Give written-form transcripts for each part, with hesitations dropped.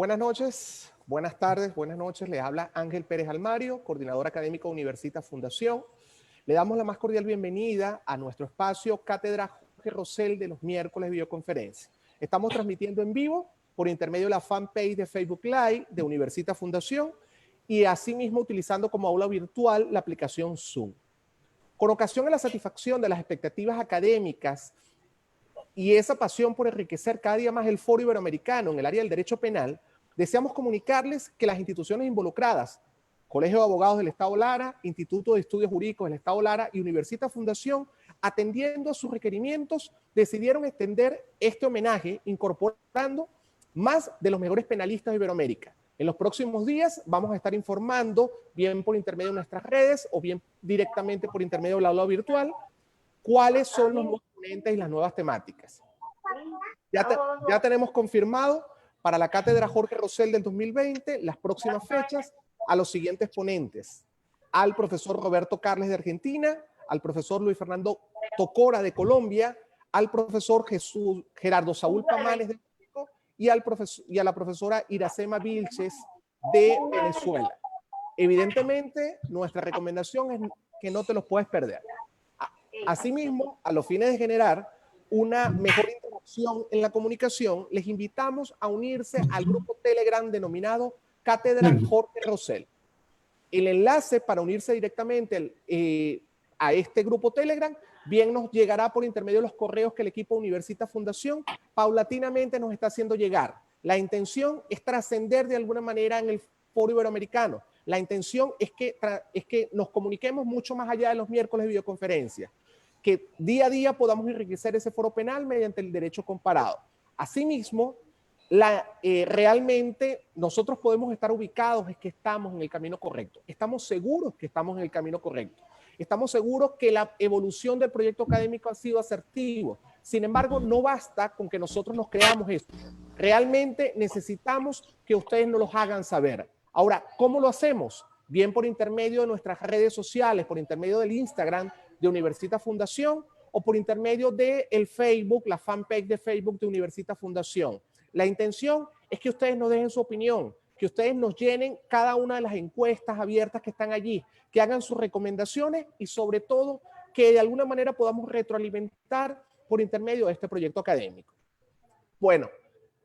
Buenas noches, buenas tardes, buenas noches. Les habla Ángel Pérez Almario, coordinador académico de Universitas Fundación. Le damos la más cordial bienvenida a nuestro espacio Cátedra Jorge Rosell de los miércoles de videoconferencia. Estamos transmitiendo en vivo por intermedio de la fanpage de Facebook Live de Universitas Fundación y asimismo utilizando como aula virtual la aplicación Zoom. Con ocasión de la satisfacción de las expectativas académicas y esa pasión por enriquecer cada día más el foro iberoamericano en el área del derecho penal, deseamos comunicarles que las instituciones involucradas, Colegio de Abogados del Estado Lara, Instituto de Estudios Jurídicos del Estado Lara y Universitas Fundación, atendiendo a sus requerimientos, decidieron extender este homenaje incorporando más de los mejores penalistas de Iberoamérica. En los próximos días vamos a estar informando, bien por intermedio de nuestras redes o bien directamente por intermedio del aula virtual, cuáles son los nuevos ponentes y las nuevas temáticas. Ya tenemos confirmado para la Cátedra Jorge Rosell del 2020 las próximas fechas a los siguientes ponentes: al profesor Roberto Carles de Argentina, al profesor Luis Fernando Tocora de Colombia, al profesor Gerardo Saúl Pamanes de México y a la profesora Iracema Vilches de Venezuela. Evidentemente, nuestra recomendación es que no te los puedes perder. Asimismo, a los fines de generar una mejor interacción en la comunicación, les invitamos a unirse al grupo Telegram denominado Cátedra Jorge Rosell. El enlace para unirse directamente a este grupo Telegram bien nos llegará por intermedio de los correos que el equipo Universitas Fundación paulatinamente nos está haciendo llegar. La intención es trascender de alguna manera en el foro iberoamericano. La intención es que nos comuniquemos mucho más allá de los miércoles de videoconferencia, que día a día podamos enriquecer ese foro penal mediante el derecho comparado. Asimismo, realmente nosotros podemos estar ubicados, es que estamos en el camino correcto. Estamos seguros que estamos en el camino correcto. Estamos seguros que la evolución del proyecto académico ha sido asertivo. Sin embargo, no basta con que nosotros nos creamos esto. Realmente necesitamos que ustedes nos los hagan saber. Ahora, ¿cómo lo hacemos? Bien por intermedio de nuestras redes sociales, por intermedio del Instagram de Universitas Fundación o por intermedio del Facebook, la fanpage de Facebook de Universitas Fundación. La intención es que ustedes nos dejen su opinión, que ustedes nos llenen cada una de las encuestas abiertas que están allí, que hagan sus recomendaciones y sobre todo que de alguna manera podamos retroalimentar por intermedio de este proyecto académico. Bueno,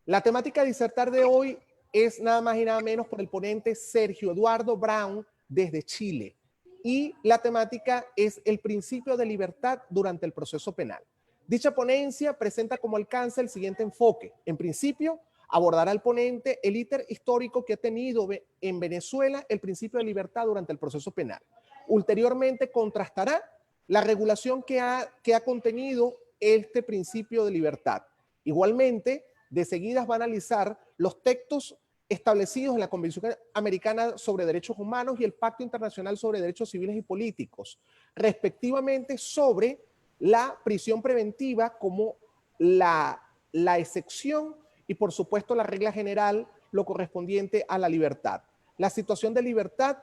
la temática de disertar de hoy es nada más y nada menos por el ponente Sergio Eduardo Brown desde Chile. Y la temática es el principio de libertad durante el proceso penal. Dicha ponencia presenta como alcance el siguiente enfoque. En principio, abordará el ponente el íter histórico que ha tenido en Venezuela el principio de libertad durante el proceso penal. Ulteriormente, contrastará la regulación que ha contenido este principio de libertad. Igualmente, de seguidas va a analizar los textos establecidos en la Convención Americana sobre Derechos Humanos y el Pacto Internacional sobre Derechos Civiles y Políticos, respectivamente sobre la prisión preventiva como la excepción y por supuesto la regla general, lo correspondiente a la libertad. La situación de libertad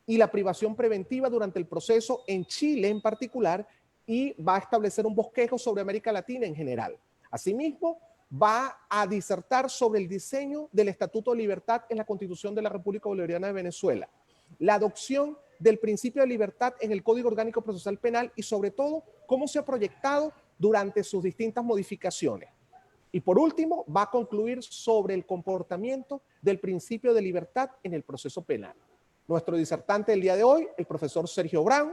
y la privación preventiva durante el proceso en Chile en particular, y va a establecer un bosquejo sobre América Latina en general. Asimismo, va a disertar sobre el diseño del Estatuto de Libertad en la Constitución de la República Bolivariana de Venezuela, la adopción del principio de libertad en el Código Orgánico Procesal Penal y sobre todo cómo se ha proyectado durante sus distintas modificaciones. Y por último, va a concluir sobre el comportamiento del principio de libertad en el proceso penal. Nuestro disertante del día de hoy, el profesor Sergio Brown,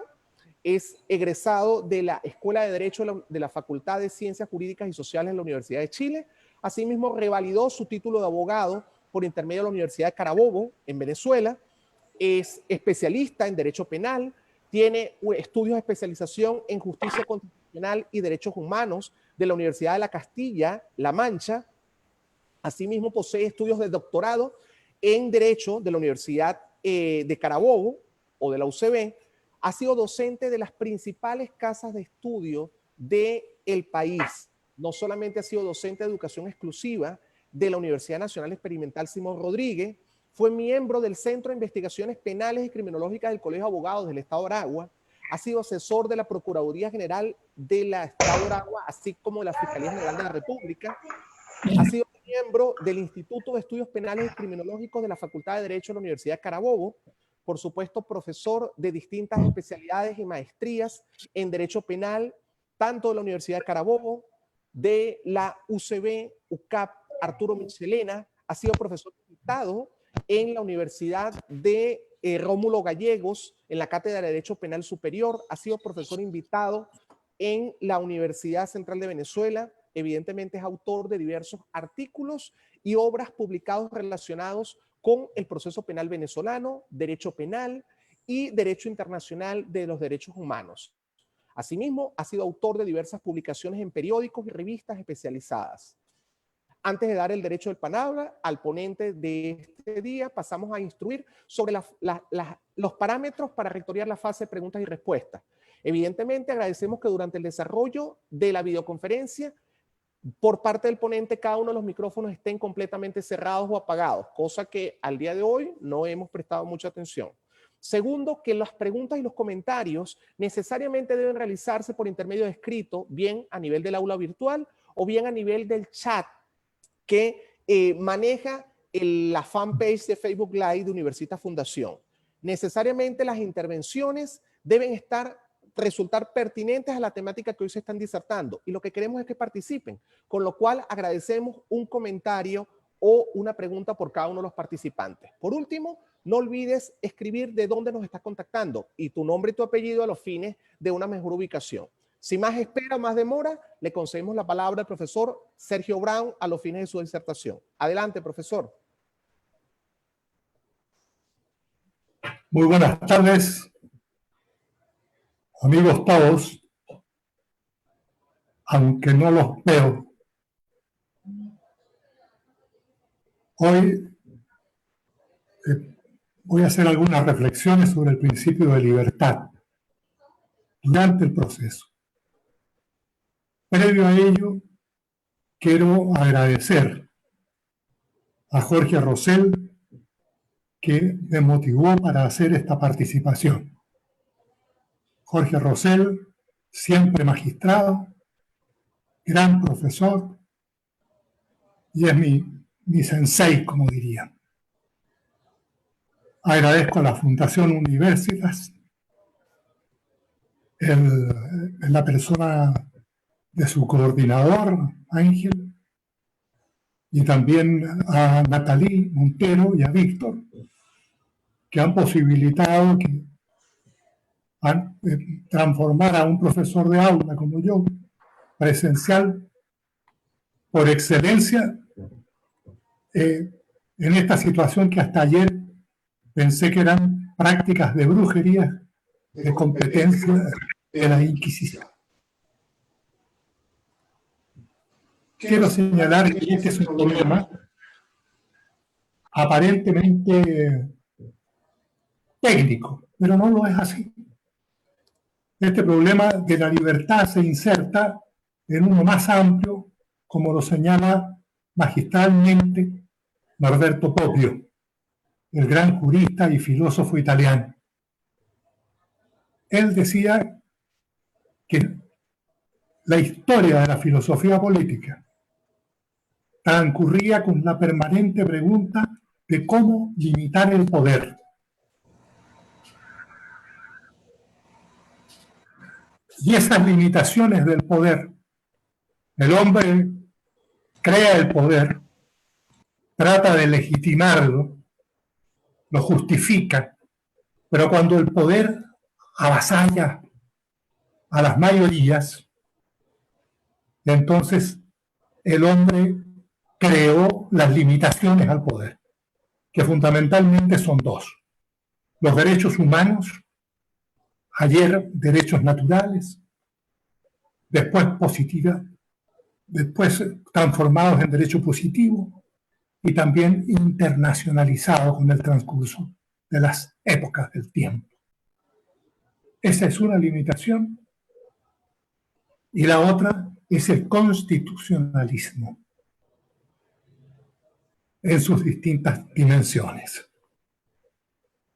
es egresado de la Escuela de Derecho de la Facultad de Ciencias Jurídicas y Sociales de la Universidad de Chile. Asimismo, revalidó su título de abogado por intermedio de la Universidad de Carabobo, en Venezuela. Es especialista en Derecho Penal, tiene estudios de especialización en Justicia Constitucional y Derechos Humanos de la Universidad de la Castilla-La Mancha. Asimismo, posee estudios de doctorado en Derecho de la Universidad de Carabobo o de la UCB. Ha sido docente de las principales casas de estudio del país. No solamente ha sido docente de educación exclusiva de la Universidad Nacional Experimental Simón Rodríguez, fue miembro del Centro de Investigaciones Penales y Criminológicas del Colegio de Abogados del Estado de Aragua, ha sido asesor de la Procuraduría General del Estado de Aragua, así como de la Fiscalía General de la República, ha sido miembro del Instituto de Estudios Penales y Criminológicos de la Facultad de Derecho de la Universidad de Carabobo, por supuesto profesor de distintas especialidades y maestrías en Derecho Penal, tanto de la Universidad de Carabobo, de la UCB, UCAP, Arturo Michelena, ha sido profesor invitado en la Universidad de Rómulo Gallegos, en la Cátedra de Derecho Penal Superior, ha sido profesor invitado en la Universidad Central de Venezuela, evidentemente es autor de diversos artículos y obras publicados relacionados con el proceso penal venezolano, derecho penal y derecho internacional de los derechos humanos. Asimismo, ha sido autor de diversas publicaciones en periódicos y revistas especializadas. Antes de dar el derecho de palabra al ponente de este día, pasamos a instruir sobre los parámetros para rectoriar la fase de preguntas y respuestas. Evidentemente, agradecemos que durante el desarrollo de la videoconferencia, por parte del ponente, cada uno de los micrófonos estén completamente cerrados o apagados, cosa que al día de hoy no hemos prestado mucha atención. Segundo, que las preguntas y los comentarios necesariamente deben realizarse por intermedio de escrito, bien a nivel del aula virtual o bien a nivel del chat que maneja la fanpage de Facebook Live de Universitas Fundación. Necesariamente las intervenciones deben resultar pertinentes a la temática que hoy se están disertando y lo que queremos es que participen, con lo cual agradecemos un comentario o una pregunta por cada uno de los participantes. Por último, no olvides escribir de dónde nos estás contactando y tu nombre y tu apellido a los fines de una mejor ubicación. Sin más espera o más demora, le concedemos la palabra al profesor Sergio Brown a los fines de su disertación. Adelante, profesor. Muy buenas tardes, amigos todos, aunque no los veo. Hoy voy a hacer algunas reflexiones sobre el principio de libertad durante el proceso. Previo a ello, quiero agradecer a Jorge Rosell, que me motivó para hacer esta participación. Jorge Rosell, siempre magistrado, gran profesor, y es mi sensei, como dirían. Agradezco a la Fundación Universitas, en la persona de su coordinador, Ángel, y también a Natalie Montero y a Víctor, que han posibilitado transformar a un profesor de aula como yo, presencial, por excelencia, en esta situación que hasta ayer pensé que eran prácticas de brujería, de competencia de la Inquisición. Quiero señalar que este es un problema aparentemente técnico, pero no lo es así. Este problema de la libertad se inserta en uno más amplio, como lo señala magistralmente Norberto Bobbio, el gran jurista y filósofo italiano. Él decía que la historia de la filosofía política transcurría con la permanente pregunta de cómo limitar el poder. Y esas limitaciones del poder, el hombre crea el poder, trata de legitimarlo, lo justifica, pero cuando el poder avasalla a las mayorías, entonces el hombre creó las limitaciones al poder, que fundamentalmente son dos: los derechos humanos, ayer derechos naturales, después transformados en derecho positivo y también internacionalizados con el transcurso de las épocas del tiempo. Esa es una limitación. Y la otra es el constitucionalismo en sus distintas dimensiones.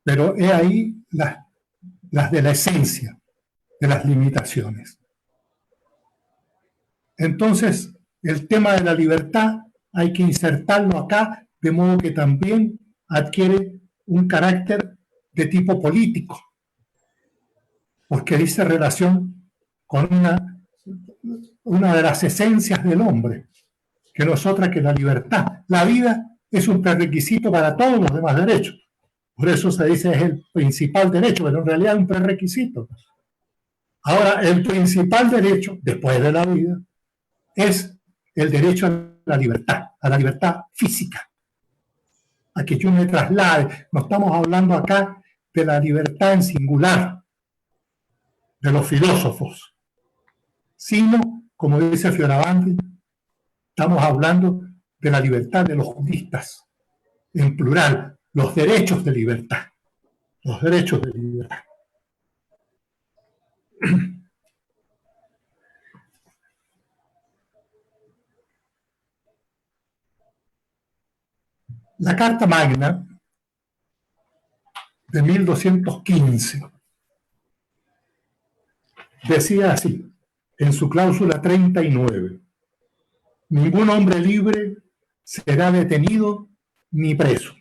Pero he ahí las de la esencia de las limitaciones. Entonces, el tema de la libertad hay que insertarlo acá, de modo que también adquiere un carácter de tipo político, porque dice relación con una de las esencias del hombre, que no es otra que la libertad. La vida es un prerequisito para todos los demás derechos. Por eso se dice es el principal derecho, pero en realidad es un prerequisito. Ahora, el principal derecho, después de la vida, es el derecho a la libertad física, a que yo me traslade. No estamos hablando acá de la libertad en singular de los filósofos, sino, como dice Fioravanti, estamos hablando de la libertad de los juristas, en plural, los derechos de libertad, los derechos de libertad. La Carta Magna de 1215 decía así, en su cláusula 39, ningún hombre libre será detenido ni preso,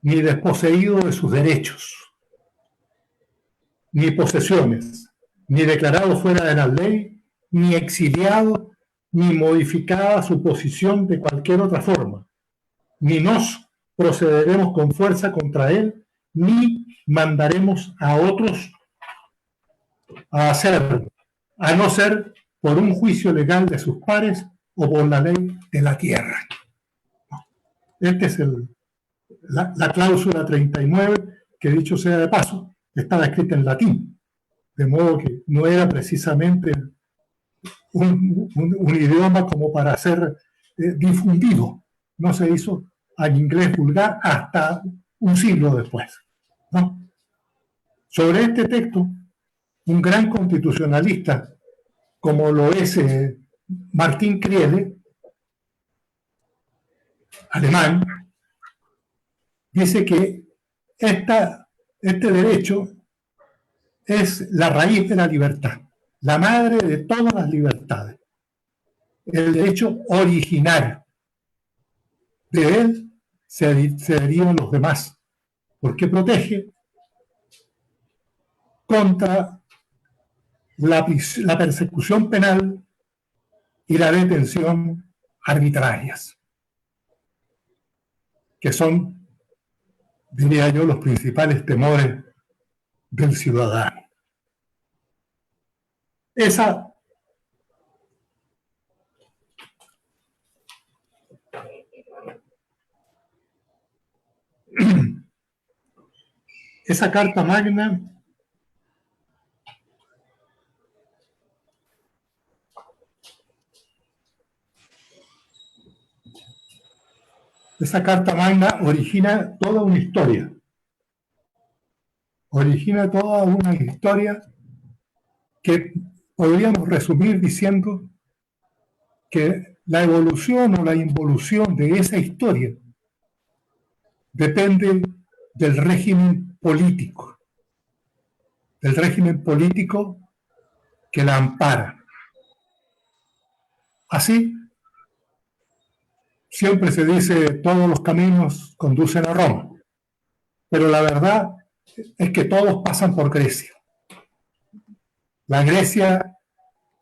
ni desposeído de sus derechos, ni posesiones, ni declarado fuera de la ley, ni exiliado, ni modificada su posición de cualquier otra forma, ni nos procederemos con fuerza contra él, ni mandaremos a otros a hacerlo, a no ser por un juicio legal de sus pares o por la ley de la tierra. Esta es la cláusula 39, que dicho sea de paso, estaba escrita en latín, de modo que no era precisamente un idioma como para ser difundido. No se hizo al inglés vulgar hasta un siglo después, ¿no? Sobre este texto, un gran constitucionalista, como lo es Martín Kriele, alemán, dice que este derecho es la raíz de la libertad, la madre de todas las libertades, el derecho originario. De él se derivan los demás, porque protege contra la persecución penal y la detención arbitrarias, que son, diría yo, los principales temores del ciudadano. Esa Carta Magna origina toda una historia. Origina toda una historia que podríamos resumir diciendo que la evolución o la involución de esa historia depende del régimen político que la ampara. Así, siempre se dice todos los caminos conducen a Roma, pero la verdad es que todos pasan por Grecia. La Grecia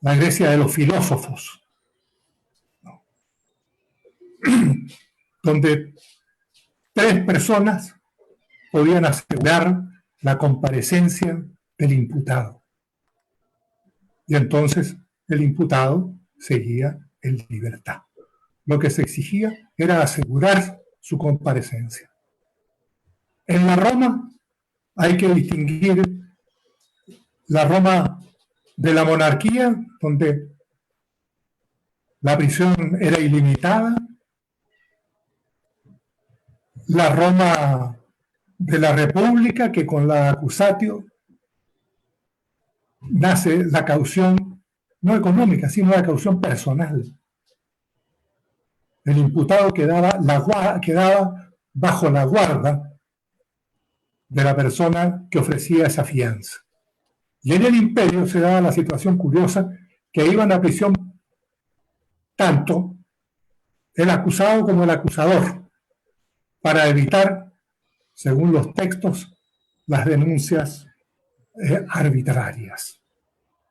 de los filósofos, ¿no? Donde 3 personas podían asegurar la comparecencia del imputado. Y entonces el imputado seguía en libertad. Lo que se exigía era asegurar su comparecencia. En la Roma hay que distinguir la Roma de la monarquía, donde la prisión era ilimitada, la Roma de la República, que con la accusatio nace la caución no económica, sino la caución personal. El imputado quedaba bajo la guarda de la persona que ofrecía esa fianza. Y en el imperio se daba la situación curiosa que iban a prisión tanto el acusado como el acusador, para evitar, según los textos, las denuncias arbitrarias.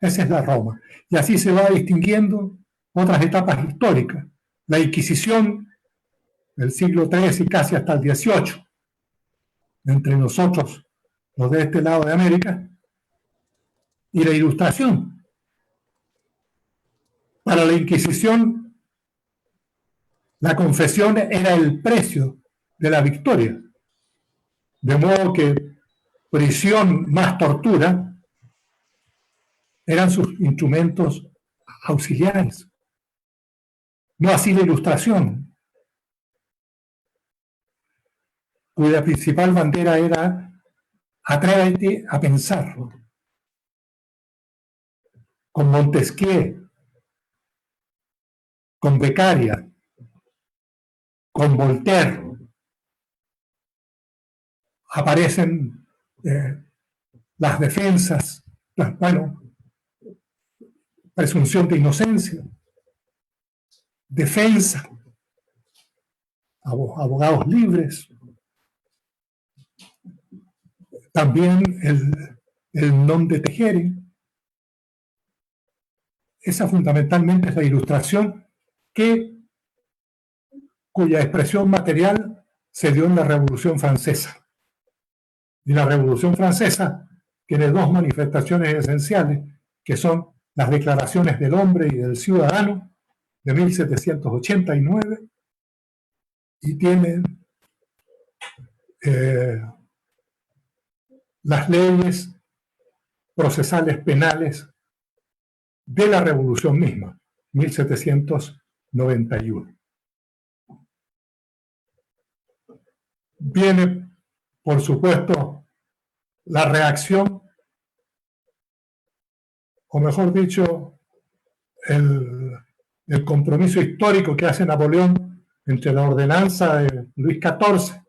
Esa es la Roma. Y así se va distinguiendo otras etapas históricas. La Inquisición del siglo XIII y casi hasta el XVIII, entre nosotros, los de este lado de América, y la Ilustración. Para la Inquisición, la confesión era el precio de la victoria. De modo que prisión más tortura eran sus instrumentos auxiliares. No así la Ilustración, cuya principal bandera era atrévete a pensar. Con Montesquieu, con Beccaria, con Voltaire, aparecen las defensas, presunción de inocencia, defensa, abogados libres, también el non de tejere. Esa fundamentalmente es la Ilustración cuya expresión material se dio en la Revolución Francesa. Y la Revolución Francesa tiene dos manifestaciones esenciales, que son las declaraciones del hombre y del ciudadano de 1789, y tiene las leyes procesales penales de la Revolución misma, 1791. Viene, por supuesto, la reacción, o mejor dicho, el compromiso histórico que hace Napoleón entre la ordenanza de Luis XIV,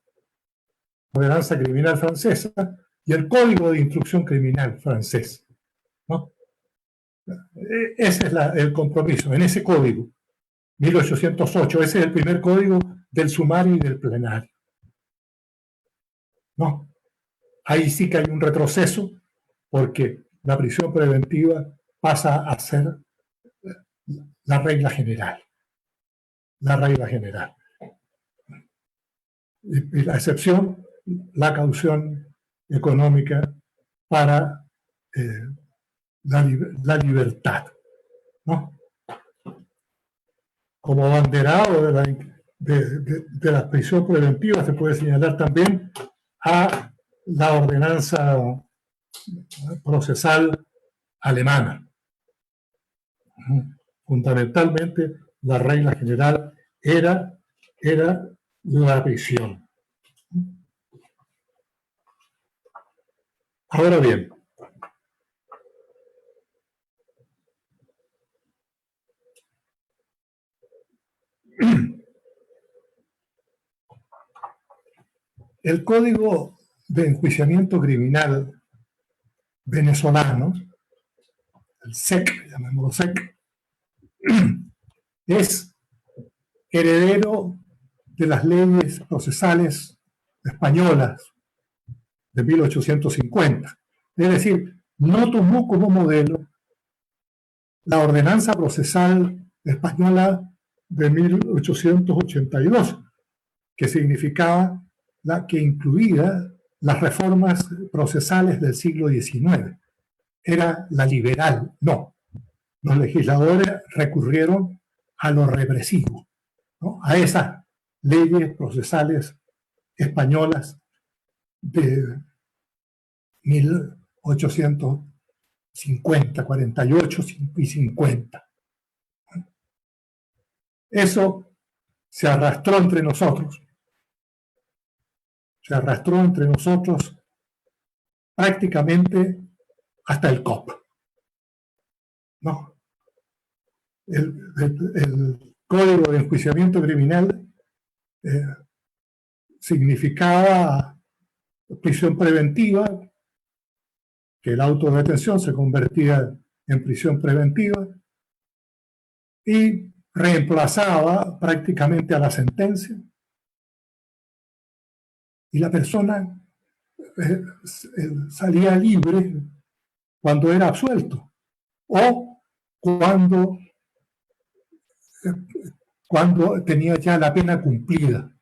ordenanza criminal francesa, y el Código de Instrucción Criminal francés, ¿no? Ese es el compromiso, en ese código, 1808, ese es el primer código del sumario y del plenario, ¿no? Ahí sí que hay un retroceso, porque la prisión preventiva pasa a ser la regla general. La regla general. Y la excepción, la caución económica para la libertad, ¿no? Como abanderado de la prisión preventiva se puede señalar también a la ordenanza procesal alemana. Fundamentalmente, la regla general era la prisión. Ahora bien, el Código de Enjuiciamiento Criminal venezolano, el SEC, llamémoslo SEC, es heredero de las leyes procesales españolas de 1850. Es decir, no tomó como modelo la ordenanza procesal española de 1882, que significaba la que incluía las reformas procesales del siglo XIX. Era la liberal, no. Los legisladores recurrieron a lo represivo, ¿no? A esas leyes procesales españolas de 1850, 48 y 50. Eso se arrastró entre nosotros. Se arrastró entre nosotros prácticamente hasta el COP, ¿no? El Código de Enjuiciamiento Criminal significaba prisión preventiva, que la autodetención se convertía en prisión preventiva, y reemplazaba prácticamente a la sentencia y la persona salía libre cuando era absuelto o cuando tenía ya la pena cumplida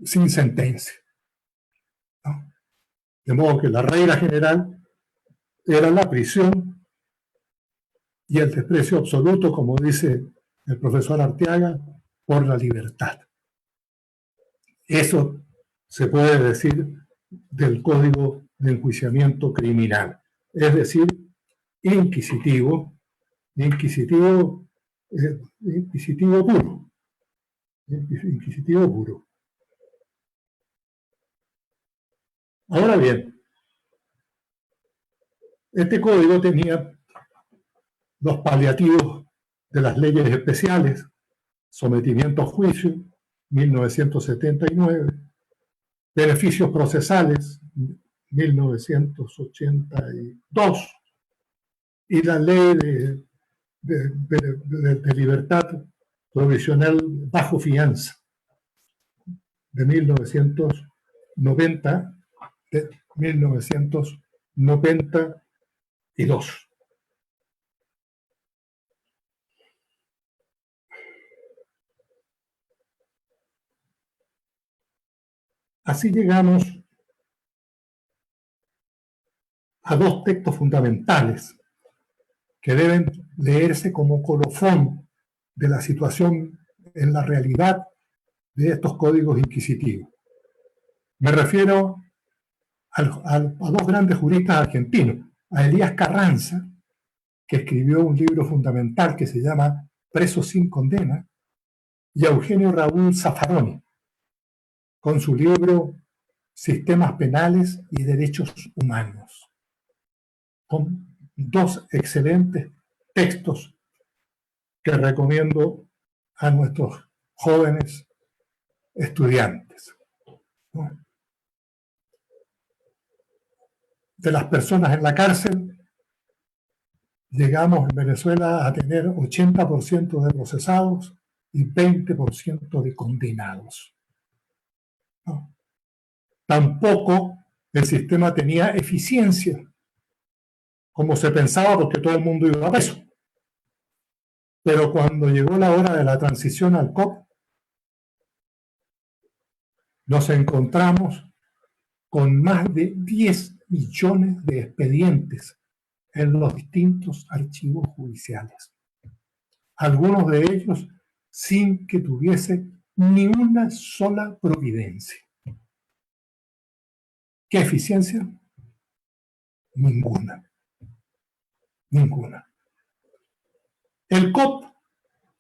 sin sentencia, ¿no? De modo que la regla general era la prisión y el desprecio absoluto, como dice el profesor Arteaga, por la libertad. Eso se puede decir del Código de Enjuiciamiento Criminal, es decir, inquisitivo puro. Inquisitivo puro. Ahora bien, este código tenía los paliativos de las leyes especiales, sometimiento a juicio, 1979, beneficios procesales, 1982, y la ley de libertad provisional bajo fianza, de 1992. Así llegamos a dos textos fundamentales que deben leerse como colofón de la situación en la realidad de estos códigos inquisitivos. Me refiero a dos grandes juristas argentinos, a Elías Carranza, que escribió un libro fundamental que se llama Presos sin condena, y a Eugenio Raúl Zaffaroni, con su libro Sistemas Penales y Derechos Humanos. Son dos excelentes textos que recomiendo a nuestros jóvenes estudiantes, ¿no? De las personas en la cárcel, llegamos en Venezuela a tener 80% de procesados y 20% de condenados, ¿no? Tampoco el sistema tenía eficiencia, como se pensaba, porque todo el mundo iba a preso. Pero cuando llegó la hora de la transición al COP, nos encontramos con más de 10 millones de expedientes en los distintos archivos judiciales. Algunos de ellos sin que tuviese ni una sola providencia. ¿Qué eficiencia? Ninguna. Ninguna. El COP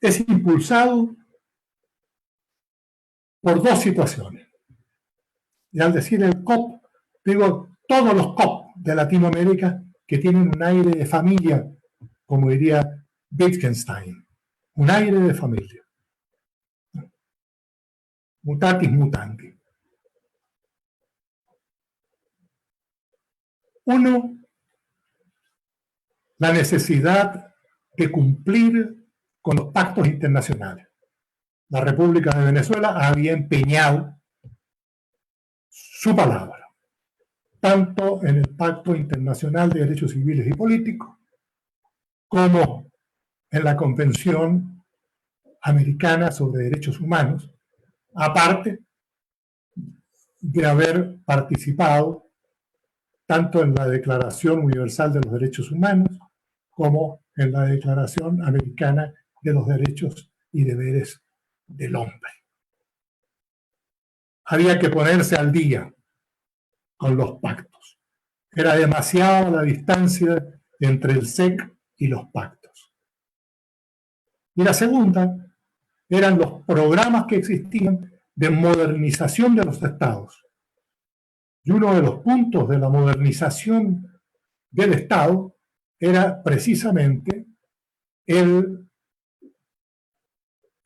es impulsado por dos situaciones. Y al decir el COP, digo todos los COP de Latinoamérica que tienen un aire de familia, como diría Wittgenstein, un aire de familia. Mutatis mutandis. Uno, la necesidad de cumplir con los pactos internacionales. La República de Venezuela había empeñado su palabra, tanto en el Pacto Internacional de Derechos Civiles y Políticos, como en la Convención Americana sobre Derechos Humanos, aparte de haber participado tanto en la Declaración Universal de los Derechos Humanos como en la Declaración Americana de los Derechos y Deberes del Hombre. Había que ponerse al día con los pactos. Era demasiada la distancia entre el SEC y los pactos. Y la segunda eran los programas que existían de modernización de los estados. Y uno de los puntos de la modernización del Estado era precisamente el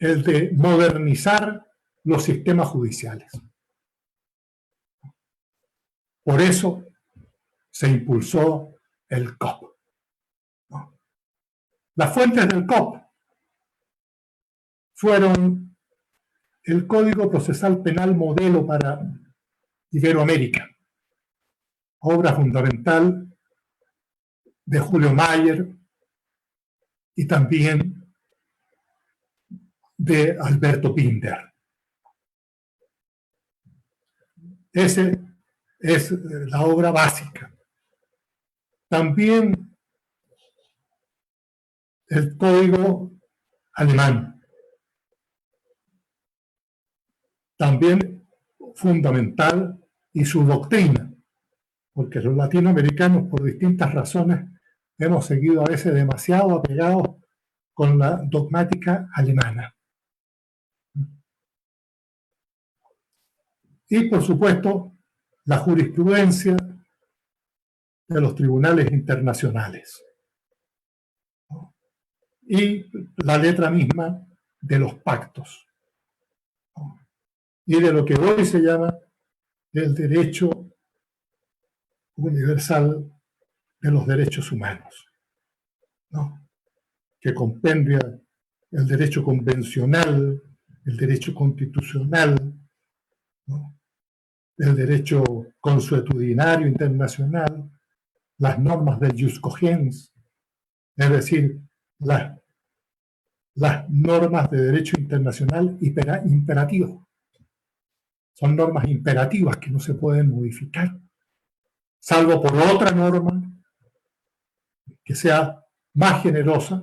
de modernizar los sistemas judiciales. Por eso se impulsó el COP, ¿no? Las fuentes del COP fueron el Código Procesal Penal Modelo para Iberoamérica, obra fundamental de Julio Mayer y también de Alberto Binder. Esa es la obra básica. También el código alemán, también fundamental, y su doctrina, porque los latinoamericanos, por distintas razones, hemos seguido a veces demasiado apegados con la dogmática alemana. Y, por supuesto, la jurisprudencia de los tribunales internacionales y la letra misma de los pactos y de lo que hoy se llama el derecho universal de los derechos humanos, ¿no? Que compendia el derecho convencional, el derecho constitucional, ¿no? El derecho consuetudinario internacional, las normas del jus cogens, es decir, las normas de derecho internacional imperativo. Son normas imperativas que no se pueden modificar, salvo por otra norma que sea más generosa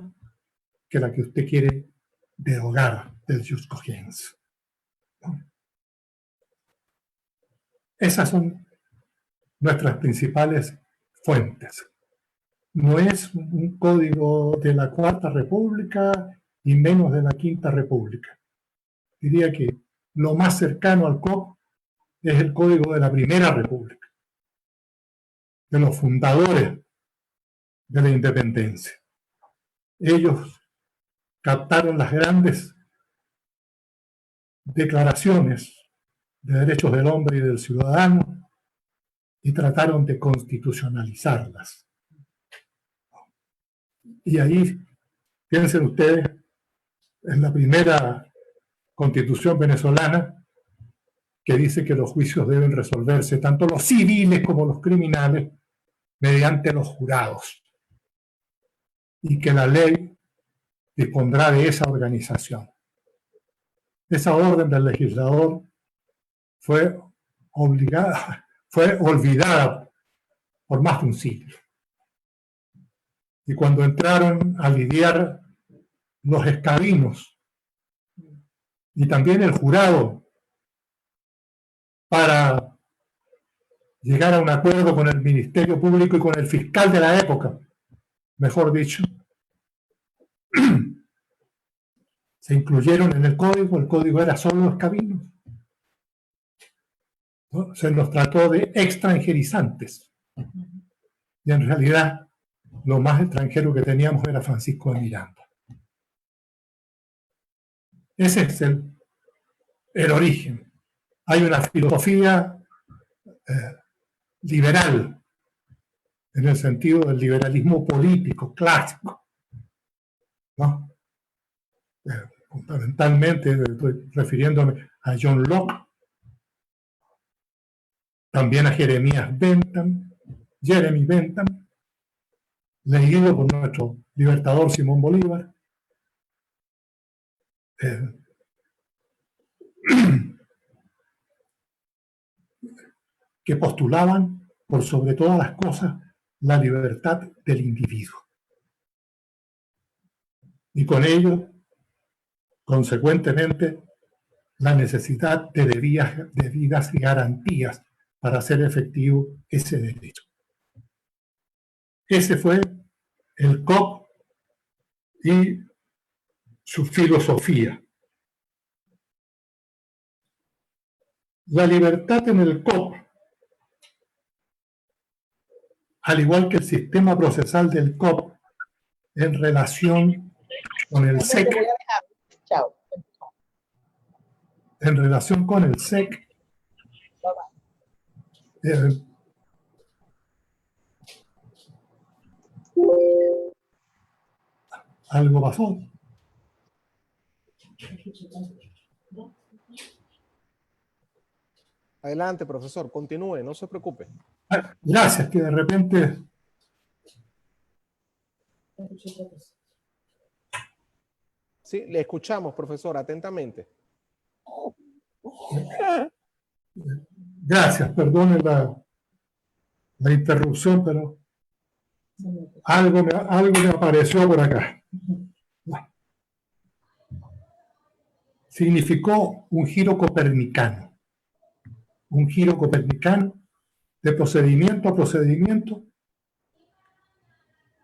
que la que usted quiere derogar del jus cogens. Esas son nuestras principales fuentes. No es un código de la Cuarta República y menos de la Quinta República. Diría que lo más cercano al COP es el código de la Primera República, de los fundadores de la independencia. Ellos captaron las grandes declaraciones de derechos del hombre y del ciudadano y trataron de constitucionalizarlas. Y ahí, piensen ustedes, en la primera Constitución venezolana, que dice que los juicios deben resolverse, tanto los civiles como los criminales, mediante los jurados, y que la ley dispondrá de esa organización. Esa orden del legislador fue olvidada por más de un siglo. Y cuando entraron a lidiar los escabinos y también el jurado para llegar a un acuerdo con el Ministerio Público y con el fiscal de la época, mejor dicho, se incluyeron en el código era solo escabinos, ¿no? Se nos trató de extranjerizantes. Y en realidad, lo más extranjero que teníamos era Francisco de Miranda. Ese es el origen. Hay una filosofía liberal, en el sentido del liberalismo político clásico, ¿no? Fundamentalmente estoy refiriéndome a John Locke, también a Jeremy Bentham, leído por nuestro libertador Simón Bolívar, que postulaban, por sobre todas las cosas, la libertad del individuo. Y con ello, consecuentemente, la necesidad de debidas garantías para hacer efectivo ese derecho. Ese fue el COP y su filosofía. La libertad en el COP, al igual que el sistema procesal del COP, en relación con el SEC, en relación con el SEC, algo pasó. Adelante, profesor, continúe, no se preocupe. Gracias, que de repente... Sí, le escuchamos, profesor, atentamente. Gracias, perdone la interrupción, pero algo me apareció por acá. Significó un giro copernicano de procedimiento a procedimiento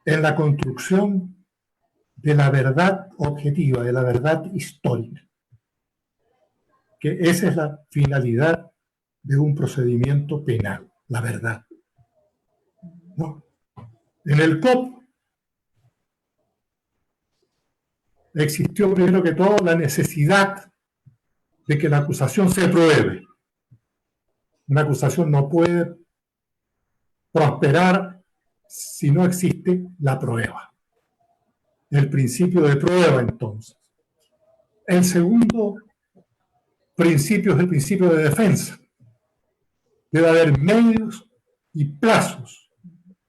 en la construcción de la verdad objetiva, de la verdad histórica, que esa es la finalidad de un procedimiento penal, la verdad. ¿No? En el COP existió primero que todo la necesidad de que la acusación se pruebe. Una acusación no puede prosperar si no existe la prueba. El principio de prueba, entonces. El segundo principio es el principio de defensa. Debe haber medios y plazos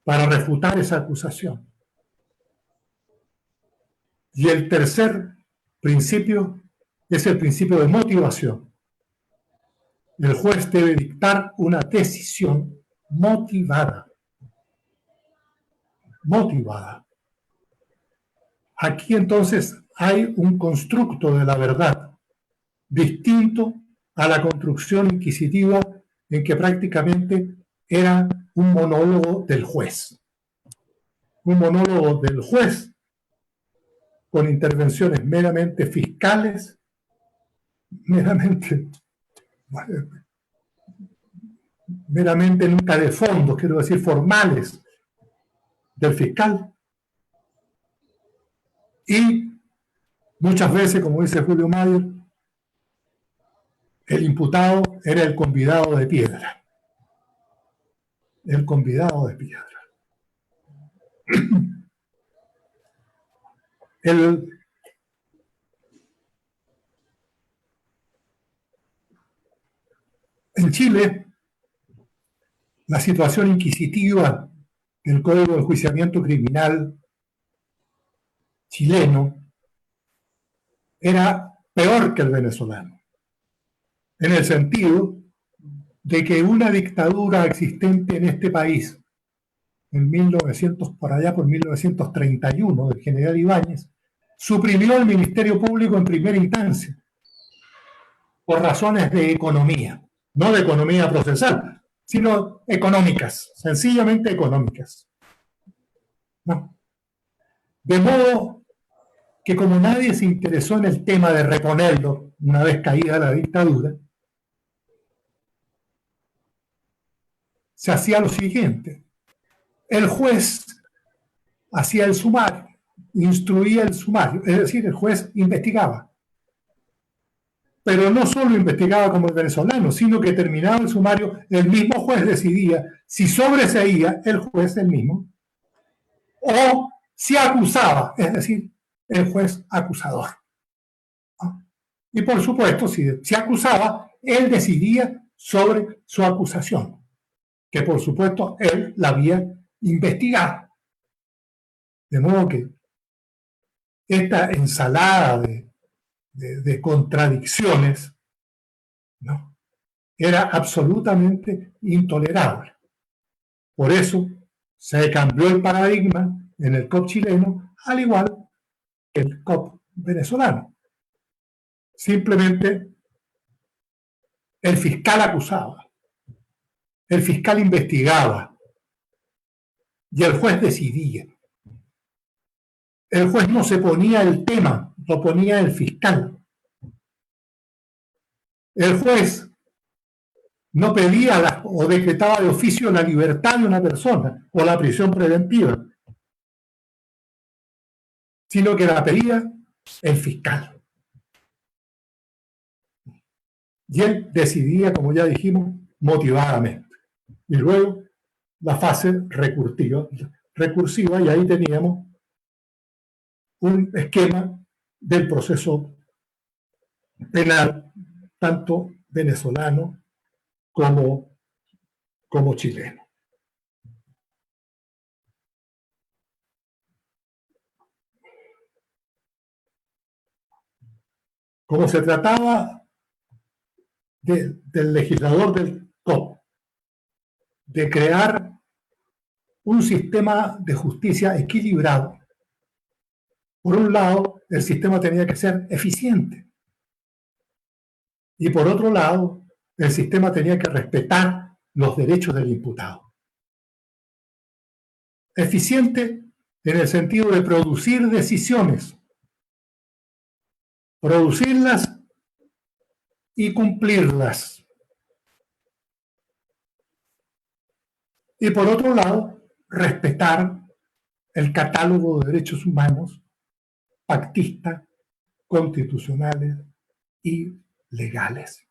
para refutar esa acusación. Y el tercer principio es el principio de motivación. El juez debe dictar una decisión motivada. Aquí entonces hay un constructo de la verdad distinto a la construcción inquisitiva en que prácticamente era un monólogo del juez. Un monólogo del juez con intervenciones meramente fiscales, meramente nunca de fondo, quiero decir formales, del fiscal. Y muchas veces, como dice Julio Mayer, el imputado era el convidado de piedra. El convidado de piedra. En Chile, la situación inquisitiva del Código de Enjuiciamiento Criminal chileno era peor que el venezolano, en el sentido de que una dictadura existente en este país en 1900, por allá por 1931, del general Ibáñez, suprimió el Ministerio Público en primera instancia por razones de economía, no de economía procesal, sino económicas, sencillamente económicas. ¿No? De modo que como nadie se interesó en el tema de reponerlo una vez caída la dictadura, se hacía lo siguiente. El juez hacía el sumario, instruía el sumario, es decir, el juez investigaba. Pero no solo investigaba como el venezolano, sino que terminaba el sumario, el mismo juez decidía si sobreseía el juez el mismo o si acusaba, es decir, el juez acusador. Y por supuesto, si acusaba, él decidía sobre su acusación, que por supuesto él la había investigado. De modo que esta ensalada de contradicciones, ¿no?, era absolutamente intolerable. Por eso se cambió el paradigma en el COP chileno, al igual que el COP venezolano. Simplemente el fiscal acusaba, el fiscal investigaba y el juez decidía. El juez no se ponía el tema, lo ponía el fiscal. El juez no pedía o decretaba de oficio la libertad de una persona o la prisión preventiva, sino que la pedía el fiscal. Y él decidía, como ya dijimos, motivadamente. Y luego la fase recursiva, y ahí teníamos un esquema del proceso penal, tanto venezolano como chileno. Como se trataba del legislador del COP de crear un sistema de justicia equilibrado, por un lado, el sistema tenía que ser eficiente y por otro lado, el sistema tenía que respetar los derechos del imputado. Eficiente en el sentido de producir decisiones, producirlas y cumplirlas. Y por otro lado, respetar el catálogo de derechos humanos pactistas, constitucionales y legales.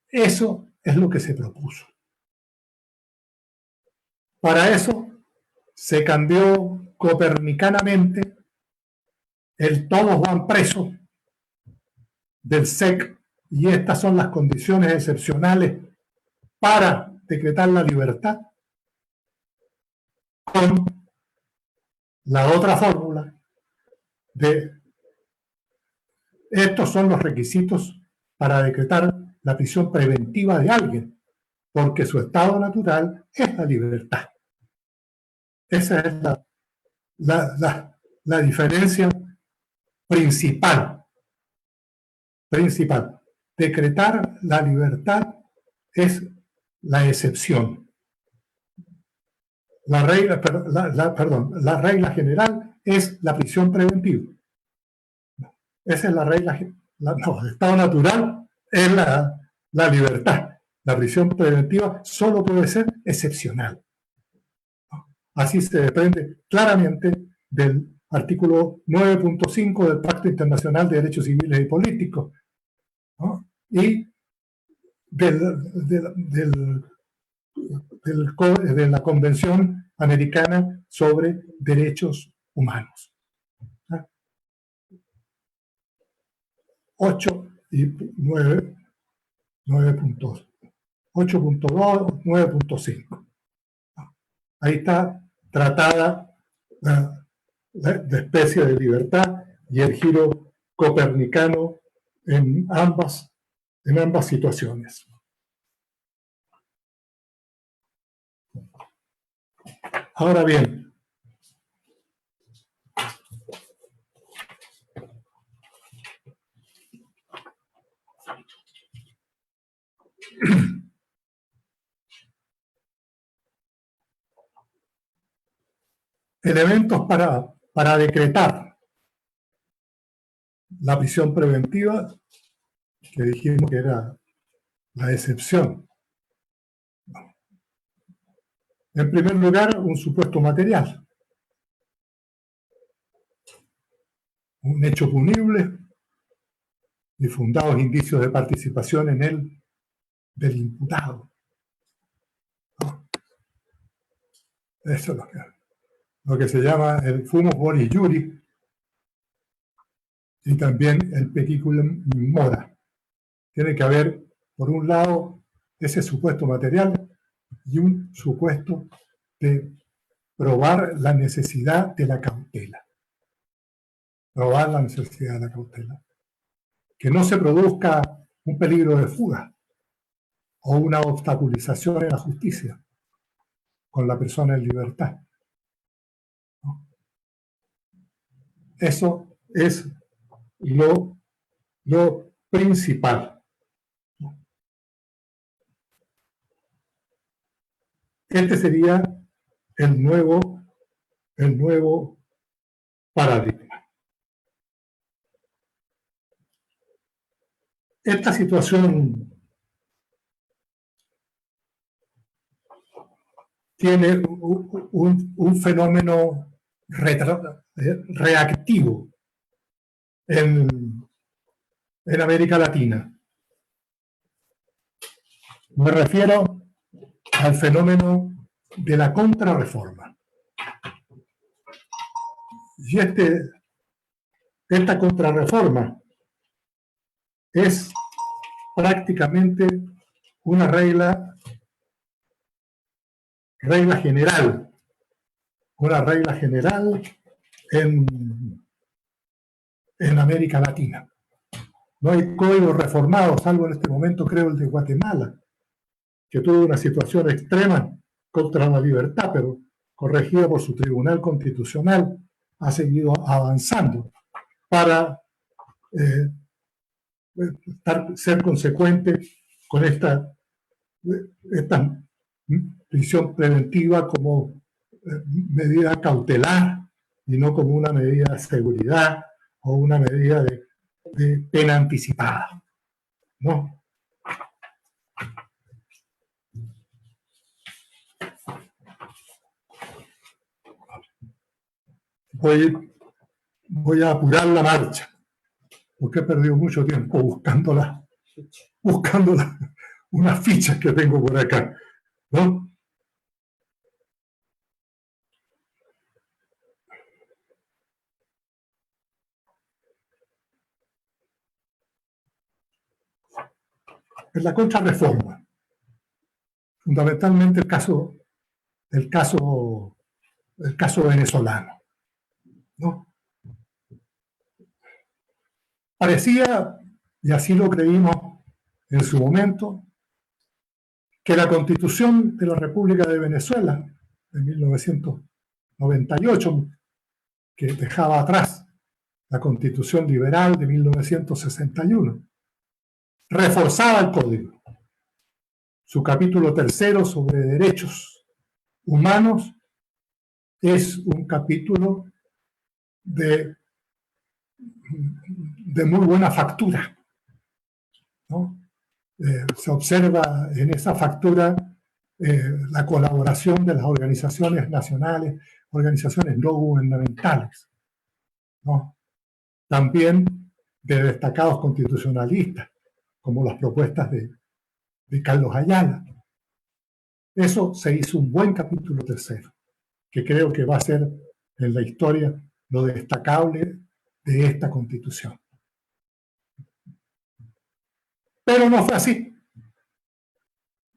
Eso es lo que se propuso. Para eso se cambió copernicanamente el todos van presos del SEC, y estas son las condiciones excepcionales para decretar la libertad, con la otra fórmula de estos son los requisitos para decretar la prisión preventiva de alguien, porque su estado natural es la libertad. Esa es la diferencia principal. Decretar la libertad es la excepción. La regla general es la prisión preventiva. Esa es la regla. El estado natural es la libertad. La prisión preventiva solo puede ser excepcional. Así se desprende claramente del artículo 9.5 del Pacto Internacional de Derechos Civiles y Políticos, ¿no? Y de la Convención Americana sobre Derechos Humanos. 8 y 9.2, 8.2, 9.5. Ahí está tratada la especie de libertad y el giro copernicano en ambas situaciones. Ahora bien, elementos para decretar la prisión preventiva, que dijimos que era la excepción. En primer lugar, un supuesto material, un hecho punible y fundados indicios de participación en él del imputado. Eso es lo que se llama el fumus bonis iuris y también el periculum in mora. Tiene que haber, por un lado, ese supuesto material y un supuesto de probar la necesidad de la cautela. Probar la necesidad de la cautela. Que no se produzca un peligro de fuga o una obstaculización en la justicia con la persona en libertad. Eso es lo principal. Este sería el nuevo paradigma. Esta situación tiene un fenómeno reactivo en América Latina. Me refiero al fenómeno de la contrarreforma. Y esta contrarreforma es prácticamente una regla general, en América Latina. No hay código reformado, salvo en este momento creo el de Guatemala, que tuvo una situación extrema contra la libertad, pero corregida por su Tribunal Constitucional, ha seguido avanzando para ser consecuente con esta prisión preventiva como medida cautelar y no como una medida de seguridad o una medida de pena anticipada, ¿no? Voy a apurar la marcha, porque he perdido mucho tiempo buscando unas fichas que tengo por acá, ¿no? En la contrarreforma, fundamentalmente el caso venezolano, ¿no? Parecía, y así lo creímos en su momento, que la Constitución de la República de Venezuela de 1998, que dejaba atrás la Constitución liberal de 1961, reforzaba el Código. Su capítulo tercero sobre derechos humanos es un capítulo de muy buena factura, ¿no? Se observa en esa factura la colaboración de las organizaciones nacionales, organizaciones no gubernamentales, ¿no? También de destacados constitucionalistas, como las propuestas de Carlos Ayala. Eso se hizo un buen capítulo tercero, que creo que va a ser en la historia lo destacable de esta Constitución. Pero no fue así.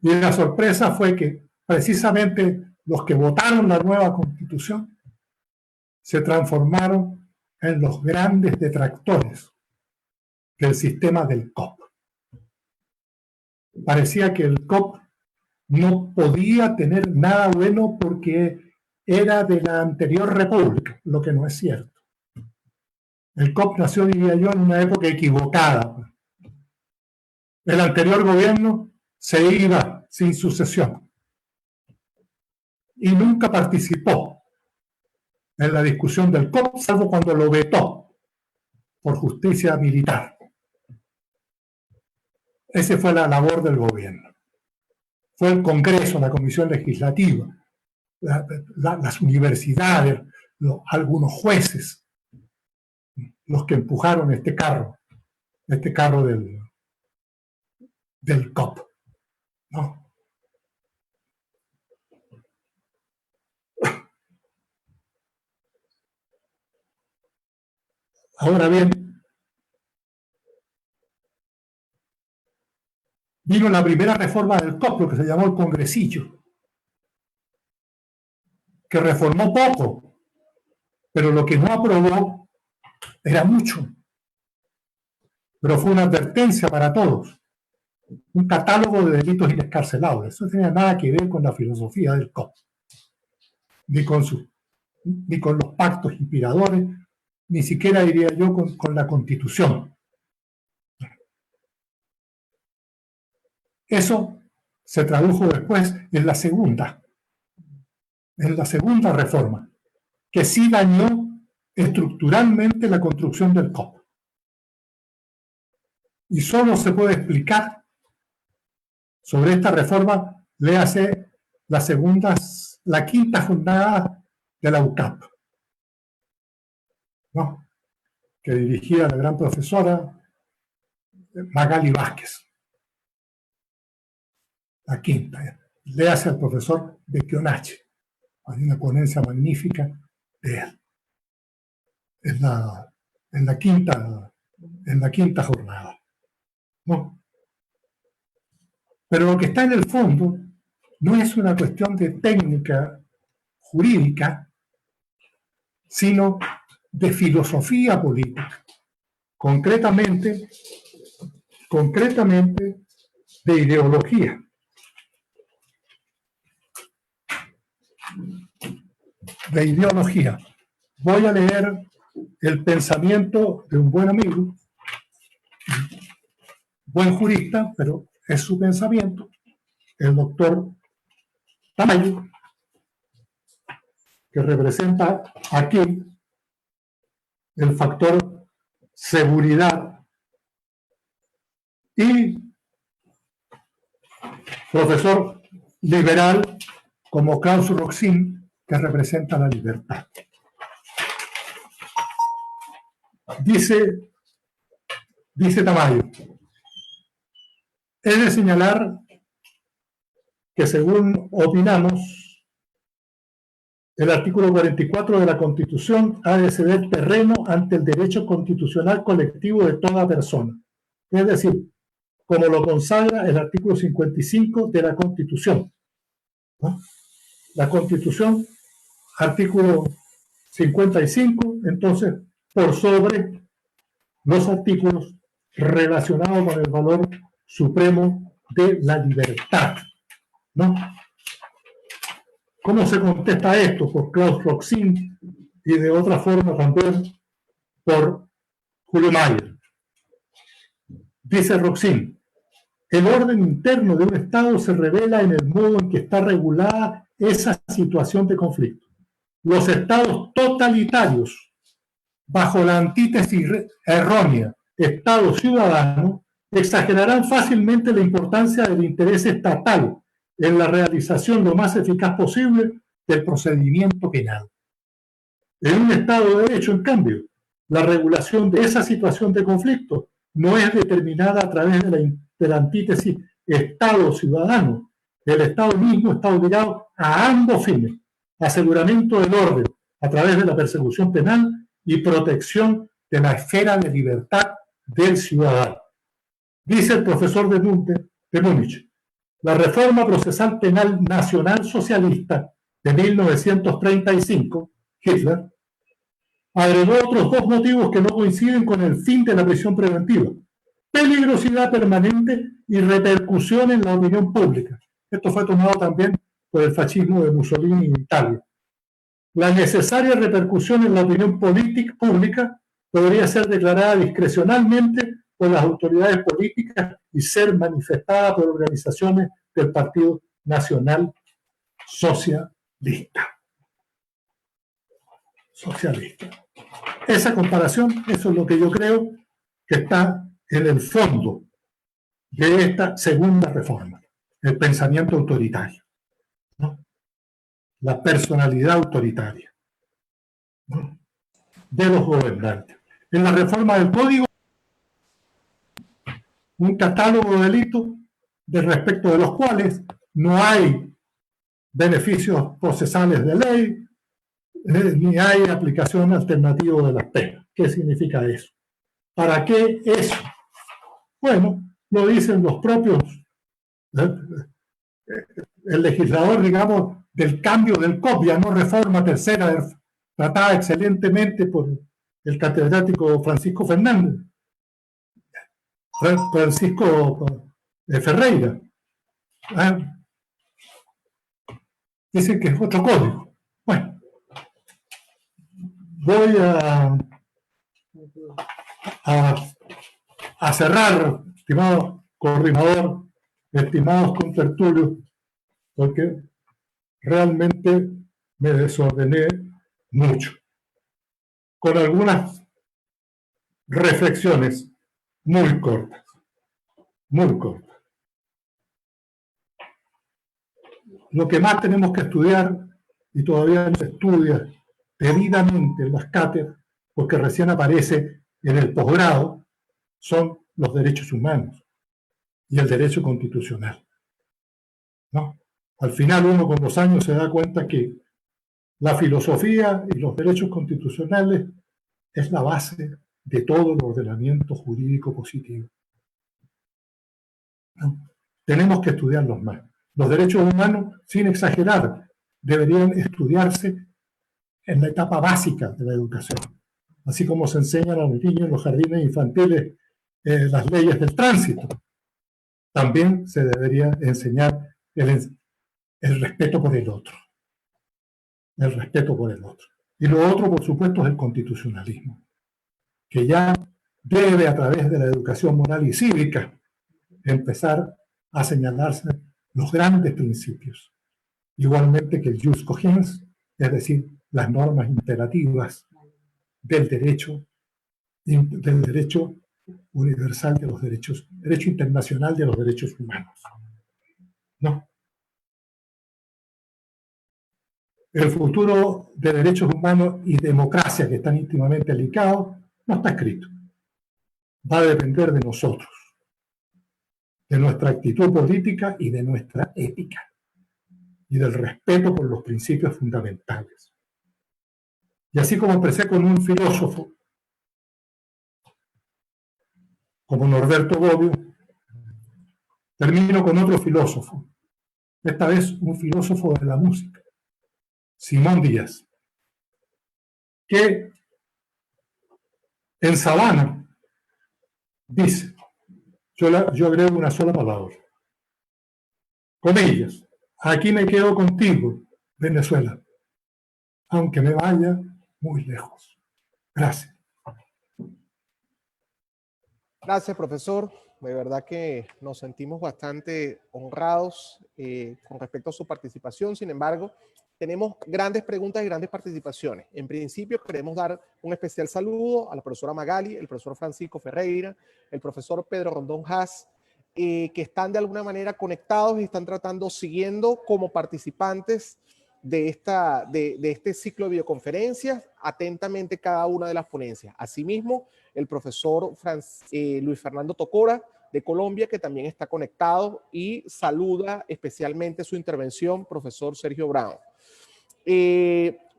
Y la sorpresa fue que precisamente los que votaron la nueva Constitución se transformaron en los grandes detractores del sistema del COP. Parecía que el COP no podía tener nada bueno porque era de la anterior república, lo que no es cierto. El COP nació, diría yo, en una época equivocada. El anterior gobierno se iba sin sucesión y nunca participó en la discusión del COP, salvo cuando lo vetó por justicia militar. Esa fue la labor del gobierno. Fue el Congreso, la Comisión Legislativa, las universidades, algunos jueces, los que empujaron este carro del COP, ¿no? Ahora bien, vino la primera reforma del COP, lo que se llamó el Congresillo, que reformó poco, pero lo que no aprobó era mucho. Pero fue una advertencia para todos. Un catálogo de delitos inescarcelables. Eso no tenía nada que ver con la filosofía del COP, ni con los pactos inspiradores, ni siquiera diría yo con la Constitución. Eso se tradujo después en la segunda reforma, que sí dañó estructuralmente la construcción del COP. Y solo se puede explicar sobre esta reforma, léase la quinta jornada de la UCAP, ¿no? Que dirigía la gran profesora Magali Vázquez. La quinta, léase al profesor Becchionache. Hay una ponencia magnífica de él. en la quinta jornada, ¿no? Pero lo que está en el fondo no es una cuestión de técnica jurídica, sino de filosofía política, concretamente de ideología. De ideología. Voy a leer el pensamiento de un buen amigo, buen jurista, pero es su pensamiento, el doctor Tamayo, que representa aquí el factor seguridad, y profesor liberal como Klaus Roxin, que representa la libertad. Dice Tamayo: he de señalar que, según opinamos, el artículo 44 de la Constitución ha de ceder terreno ante el derecho constitucional colectivo de toda persona. Es decir, como lo consagra el artículo 55 de la Constitución, ¿no? La Constitución, artículo 55, entonces, por sobre los artículos relacionados con el valor supremo de la libertad, ¿no? ¿Cómo se contesta esto? Por Klaus Roxin y de otra forma también por Julio Mayer. Dice Roxin: el orden interno de un Estado se revela en el modo en que está regulada esa situación de conflicto. Los estados totalitarios, bajo la antítesis errónea Estado ciudadano, exagerarán fácilmente la importancia del interés estatal en la realización lo más eficaz posible del procedimiento penal. En un Estado de Derecho, en cambio, la regulación de esa situación de conflicto no es determinada a través de la antítesis Estado-ciudadano. El Estado mismo está obligado a ambos fines: aseguramiento del orden a través de la persecución penal y protección de la esfera de libertad del ciudadano. Dice el profesor de Múnich: la reforma procesal penal nacional socialista de 1935, Hitler, agregó otros dos motivos que no coinciden con el fin de la prisión preventiva: peligrosidad permanente y repercusión en la opinión pública. Esto fue tomado también por el fascismo de Mussolini en Italia. La necesaria repercusión en la opinión pública podría ser declarada discrecionalmente por las autoridades políticas y ser manifestada por organizaciones del Partido Nacional Socialista. Esa comparación, eso es lo que yo creo que está en el fondo de esta segunda reforma: el pensamiento autoritario, ¿no? La personalidad autoritaria, ¿no?, de los gobernantes. En la reforma del Código, un catálogo de delitos de respecto de los cuales no hay beneficios procesales de ley, ni hay aplicación alternativa de las penas. ¿Qué significa eso? ¿Para qué eso? Bueno, lo dicen los propios, el legislador, digamos, del cambio del COP, no reforma tercera, tratada excelentemente por el catedrático Francisco Ferreira. Dicen que es otro código. Bueno, voy a cerrar, estimado coordinador, estimados contertulios, porque realmente me desordené mucho, con algunas reflexiones muy cortas, muy cortas. Lo que más tenemos que estudiar, y todavía no se estudia debidamente en las cátedras, porque recién aparece en el posgrado, son los derechos humanos y el derecho constitucional, ¿no? Al final uno con los años se da cuenta que la filosofía y los derechos constitucionales es la base de todo el ordenamiento jurídico positivo. ¿No? Tenemos que estudiarlos más. Los derechos humanos, sin exagerar, deberían estudiarse en la etapa básica de la educación. Así como se enseñan a los niños en los jardines infantiles las leyes del tránsito. También se debería enseñar el respeto por el otro. El respeto por el otro. Y lo otro, por supuesto, es el constitucionalismo, que ya debe, a través de la educación moral y cívica, empezar a señalarse los grandes principios. Igualmente que el jus cogens, es decir, las normas imperativas del derecho universal de los derechos, derecho internacional de los derechos humanos. ¿No? El futuro de derechos humanos y democracia, que están íntimamente ligados, no está escrito. Va a depender de nosotros, de nuestra actitud política y de nuestra ética, y del respeto por los principios fundamentales. Y así como empecé con un filósofo, como Norberto Bobbio, termino con otro filósofo, esta vez un filósofo de la música, Simón Díaz, que en Sabana dice, yo agrego una sola palabra, comillas, aquí me quedo contigo, Venezuela, aunque me vaya muy lejos. Gracias. Gracias, profesor. De verdad que nos sentimos bastante honrados con respecto a su participación. Sin embargo, tenemos grandes preguntas y grandes participaciones. En principio, queremos dar un especial saludo a la profesora Magali, el profesor Francisco Ferreira, el profesor Pedro Rondón Haas, que están de alguna manera conectados y están siguiendo como participantes de este ciclo de videoconferencias atentamente cada una de las ponencias. Asimismo, el profesor Luis Fernando Tocora de Colombia, que también está conectado y saluda especialmente su intervención, profesor Sergio Brown.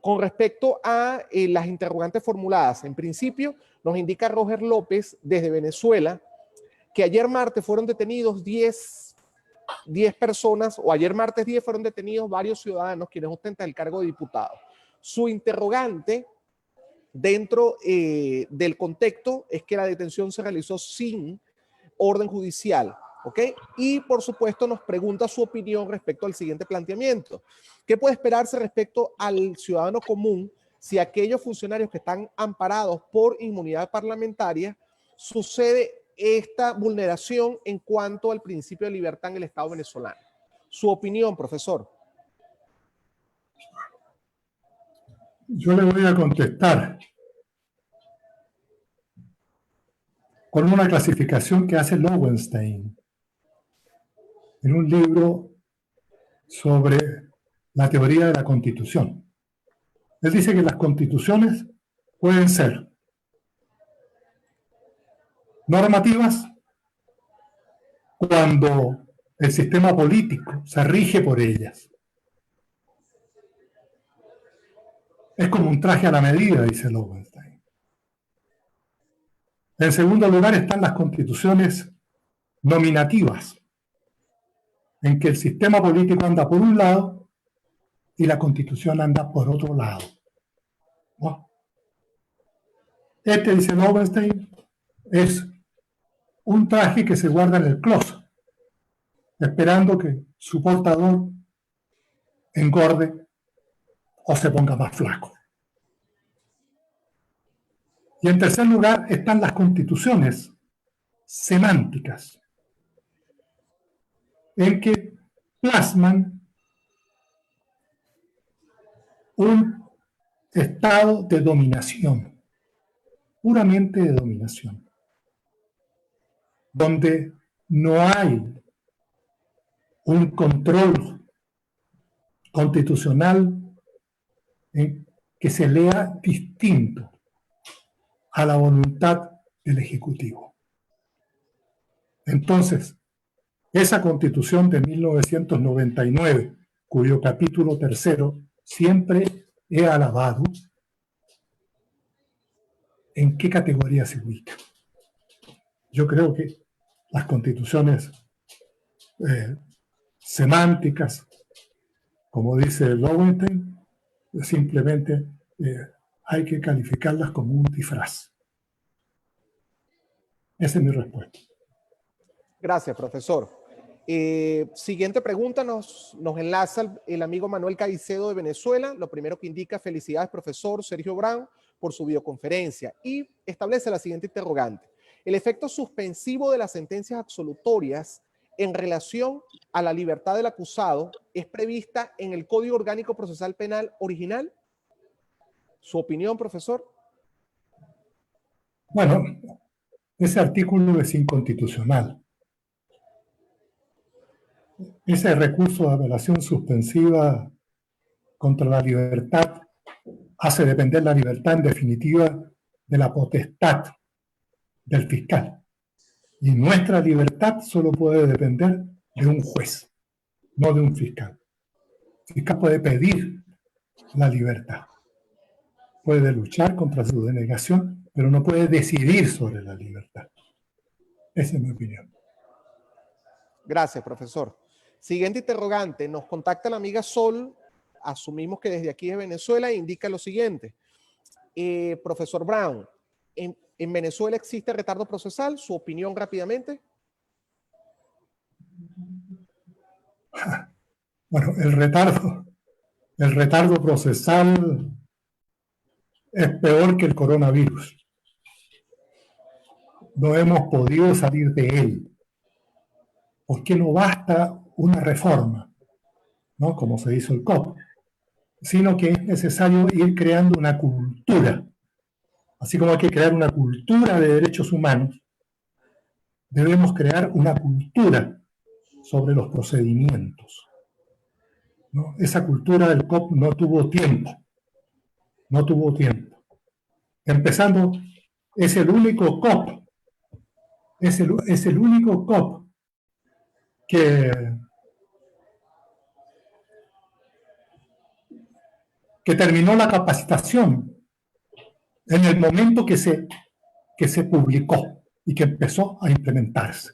Con respecto a las interrogantes formuladas, en principio nos indica Roger López desde Venezuela que ayer martes fueron detenidos 10 personas, o ayer martes 10 fueron detenidos varios ciudadanos quienes ostentan el cargo de diputado. Su interrogante dentro del contexto es que la detención se realizó sin orden judicial, ¿ok? Y por supuesto nos pregunta su opinión respecto al siguiente planteamiento. ¿Qué puede esperarse respecto al ciudadano común si aquellos funcionarios que están amparados por inmunidad parlamentaria sucede esta vulneración en cuanto al principio de libertad en el Estado venezolano? Su opinión, profesor. Yo le voy a contestar con una clasificación que hace Lowenstein en un libro sobre la teoría de la Constitución. Él dice que las constituciones pueden ser normativas cuando el sistema político se rige por ellas. Es como un traje a la medida, dice Lowenstein. En segundo lugar están las constituciones nominativas, en que el sistema político anda por un lado y la Constitución anda por otro lado. ¿No? Este, dice Lowenstein, es un traje que se guarda en el closet, esperando que su portador engorde o se ponga más flaco. Y en tercer lugar están las constituciones semánticas, en que plasman un estado de dominación, puramente de dominación, donde no hay un control constitucional que se lea distinto a la voluntad del Ejecutivo. Entonces, esa Constitución de 1999, cuyo capítulo tercero siempre he alabado, ¿en qué categoría se ubica? Yo creo que las constituciones semánticas, como dice Lowenstein, simplemente hay que calificarlas como un disfraz. Esa es mi respuesta. Gracias, profesor. Siguiente pregunta nos enlaza el amigo Manuel Caicedo de Venezuela. Lo primero que indica: felicidades, profesor Sergio Brown, por su videoconferencia. Y establece la siguiente interrogante: el efecto suspensivo de las sentencias absolutorias en relación a la libertad del acusado es prevista en el Código Orgánico Procesal Penal original. ¿Su opinión, profesor? Bueno, ese artículo es inconstitucional. Ese recurso de apelación suspensiva contra la libertad hace depender la libertad en definitiva de la potestad del fiscal. Y nuestra libertad solo puede depender de un juez, no de un fiscal. El fiscal puede pedir la libertad, puede luchar contra su denegación, pero no puede decidir sobre la libertad. Esa es mi opinión. Gracias, profesor. Siguiente interrogante. Nos contacta la amiga Sol. Asumimos que desde aquí de Venezuela, e indica lo siguiente. Profesor Brown, ¿en Venezuela existe retardo procesal? ¿Su opinión rápidamente? Bueno, el retardo procesal es peor que el coronavirus. No hemos podido salir de él, porque no basta una reforma, ¿no? Como se hizo el COP, sino que es necesario ir creando una cultura. Así como hay que crear una cultura de derechos humanos, debemos crear una cultura sobre los procedimientos, ¿no? Esa cultura del COP no tuvo tiempo. Empezando, es el único COP que terminó la capacitación en el momento que se publicó y que empezó a implementarse.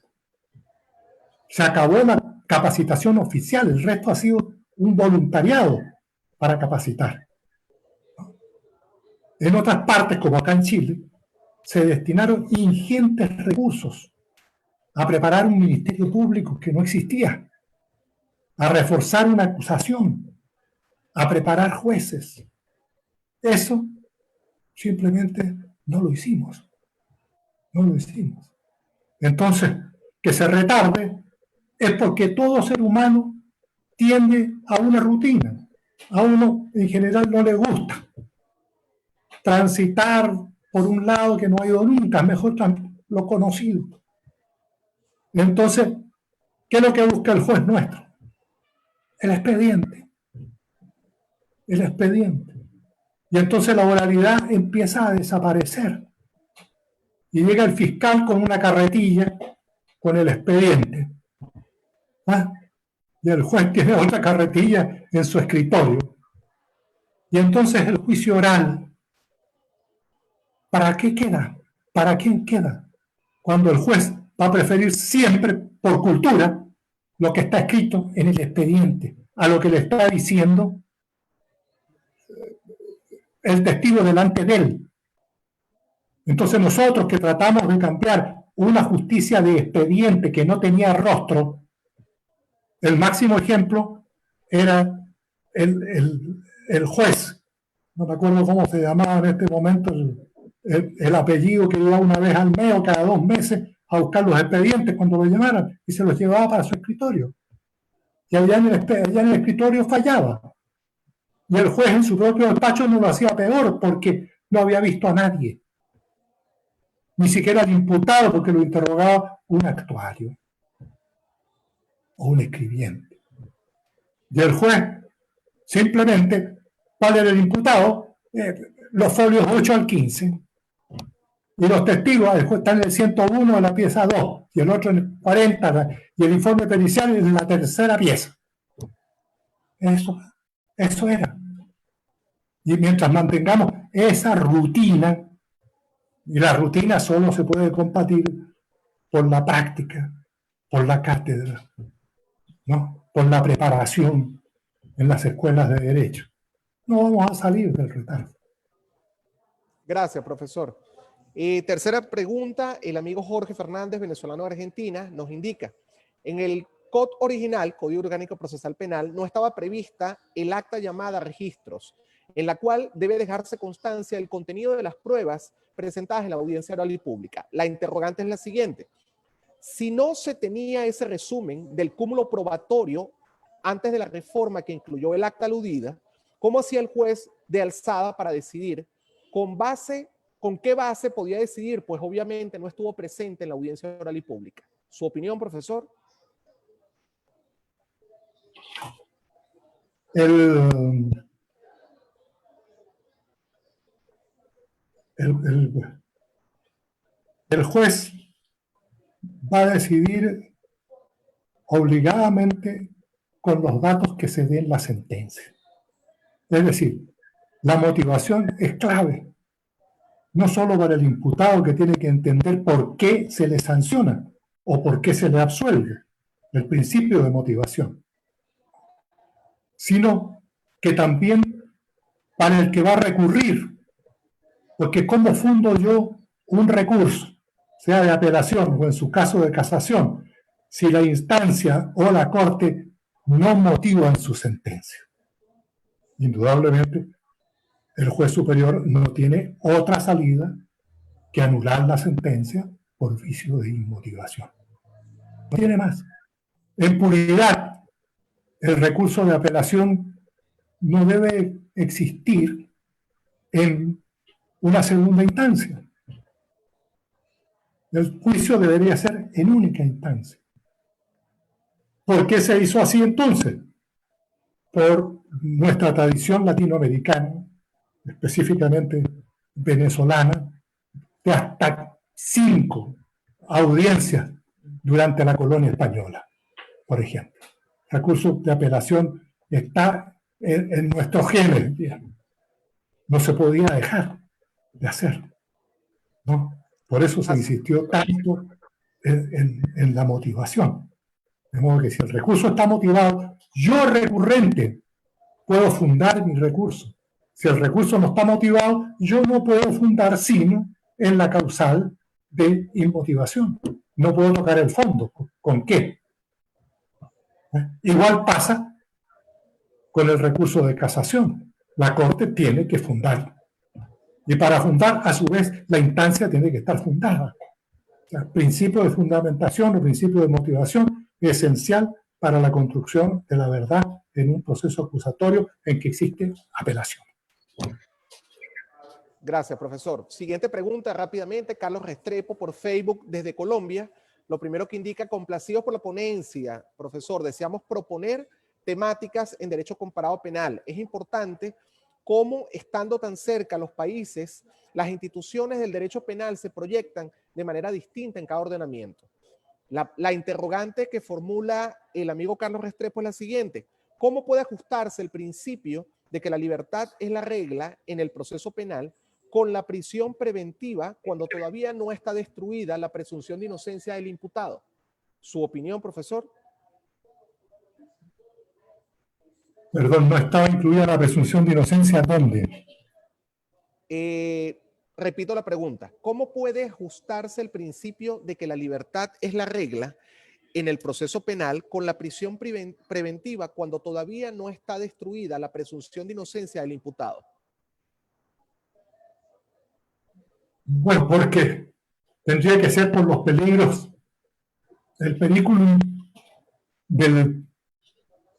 Se acabó la capacitación oficial, el resto ha sido un voluntariado para capacitar. En otras partes, como acá en Chile, se destinaron ingentes recursos a preparar un ministerio público que no existía, a reforzar una acusación, a preparar jueces. Eso simplemente no lo hicimos. Entonces, que se retarde es porque todo ser humano tiende a una rutina. A uno en general no le gusta transitar por un lado que no ha ido nunca, mejor lo conocido. Entonces, ¿qué es lo que busca el juez nuestro? El expediente. Y entonces la oralidad empieza a desaparecer. Y llega el fiscal con una carretilla con el expediente. ¿Ah? Y el juez tiene otra carretilla en su escritorio. Y entonces el juicio oral, ¿para qué queda? ¿Para quién queda? Cuando el juez va a preferir siempre, por cultura, lo que está escrito en el expediente, a lo que le está diciendo el testigo delante de él. Entonces nosotros que tratamos de cambiar una justicia de expediente que no tenía rostro, el máximo ejemplo era el juez, no me acuerdo cómo se llamaba en este momento, el apellido que iba una vez al mes o cada 2 meses a buscar los expedientes cuando lo llamaran y se los llevaba para su escritorio. Y allá en el escritorio fallaba. Y el juez en su propio despacho no lo hacía peor porque no había visto a nadie. Ni siquiera al imputado, porque lo interrogaba un actuario o un escribiente. Y el juez simplemente, ¿cuál era el imputado? Los folios 8 al 15. Y los testigos, el juez está en el 101 de la pieza 2, y el otro en el 40, y el informe pericial en la tercera pieza. Eso era. Y mientras mantengamos esa rutina, Y la rutina solo se puede combatir por la práctica, por la cátedra, ¿no? Por la preparación en las escuelas de derecho. No vamos a salir del retardo. Gracias, profesor. Tercera pregunta, el amigo Jorge Fernández, venezolano de Argentina, nos indica, en el COP original, Código Orgánico Procesal Penal, no estaba prevista el acta llamada registros, en la cual debe dejarse constancia del contenido de las pruebas presentadas en la audiencia oral y pública. La interrogante es la siguiente. Si no se tenía ese resumen del cúmulo probatorio antes de la reforma que incluyó el acta aludida, ¿cómo hacía el juez de alzada para decidir con qué base podía decidir? Pues obviamente no estuvo presente en la audiencia oral y pública. ¿Su opinión, profesor? El juez va a decidir obligadamente con los datos que se den en la sentencia. Es decir, la motivación es clave, no solo para el imputado que tiene que entender por qué se le sanciona o por qué se le absuelve, el principio de motivación, sino que también para el que va a recurrir, porque ¿cómo fundo yo un recurso, sea de apelación o en su caso de casación, si la instancia o la corte no motivan su sentencia? Indudablemente, el juez superior no tiene otra salida que anular la sentencia por vicio de inmotivación. No tiene más. En puridad, el recurso de apelación no debe existir en una segunda instancia. El juicio debería ser en única instancia. ¿Por qué se hizo así entonces? Por nuestra tradición latinoamericana, específicamente venezolana, de hasta 5 audiencias durante la colonia española, por ejemplo. El recurso de apelación está en nuestro género, digamos. No se podía dejar de hacer, ¿no? Por eso se insistió tanto en la motivación. De modo que si el recurso está motivado, yo recurrente puedo fundar mi recurso. Si el recurso no está motivado, yo no puedo fundar sino en la causal de inmotivación. No puedo tocar el fondo. ¿Con qué? Igual pasa con el recurso de casación. La Corte tiene que fundar. Y para fundar, a su vez, la instancia tiene que estar fundada. O sea, el principio de fundamentación, el principio de motivación es esencial para la construcción de la verdad en un proceso acusatorio en que existe apelación. Gracias, profesor. Siguiente pregunta rápidamente. Carlos Restrepo por Facebook desde Colombia. Lo primero que indica, complacidos por la ponencia, profesor, deseamos proponer temáticas en derecho comparado penal. Es importante cómo, estando tan cerca los países, las instituciones del derecho penal se proyectan de manera distinta en cada ordenamiento. La interrogante que formula el amigo Carlos Restrepo es la siguiente. ¿Cómo puede ajustarse el principio de que la libertad es la regla en el proceso penal con la prisión preventiva cuando todavía no está destruida la presunción de inocencia del imputado? ¿Su opinión, profesor? Perdón, no estaba incluida la presunción de inocencia, ¿dónde? Repito la pregunta. ¿Cómo puede ajustarse el principio de que la libertad es la regla en el proceso penal con la prisión preventiva cuando todavía no está destruida la presunción de inocencia del imputado? Bueno, porque tendría que ser por los peligros, el periculum de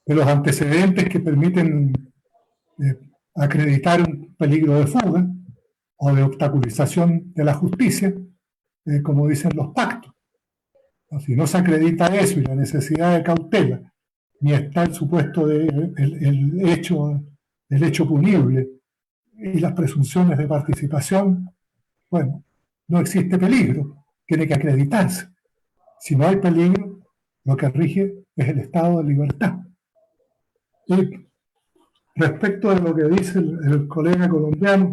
los antecedentes que permiten acreditar un peligro de fuga o de obstaculización de la justicia, como dicen los pactos. Si no se acredita eso y la necesidad de cautela, ni está el supuesto el hecho punible y las presunciones de participación, bueno, no existe peligro, tiene que acreditarse. Si no hay peligro, lo que rige es el estado de libertad. Y respecto de lo que dice el colega colombiano,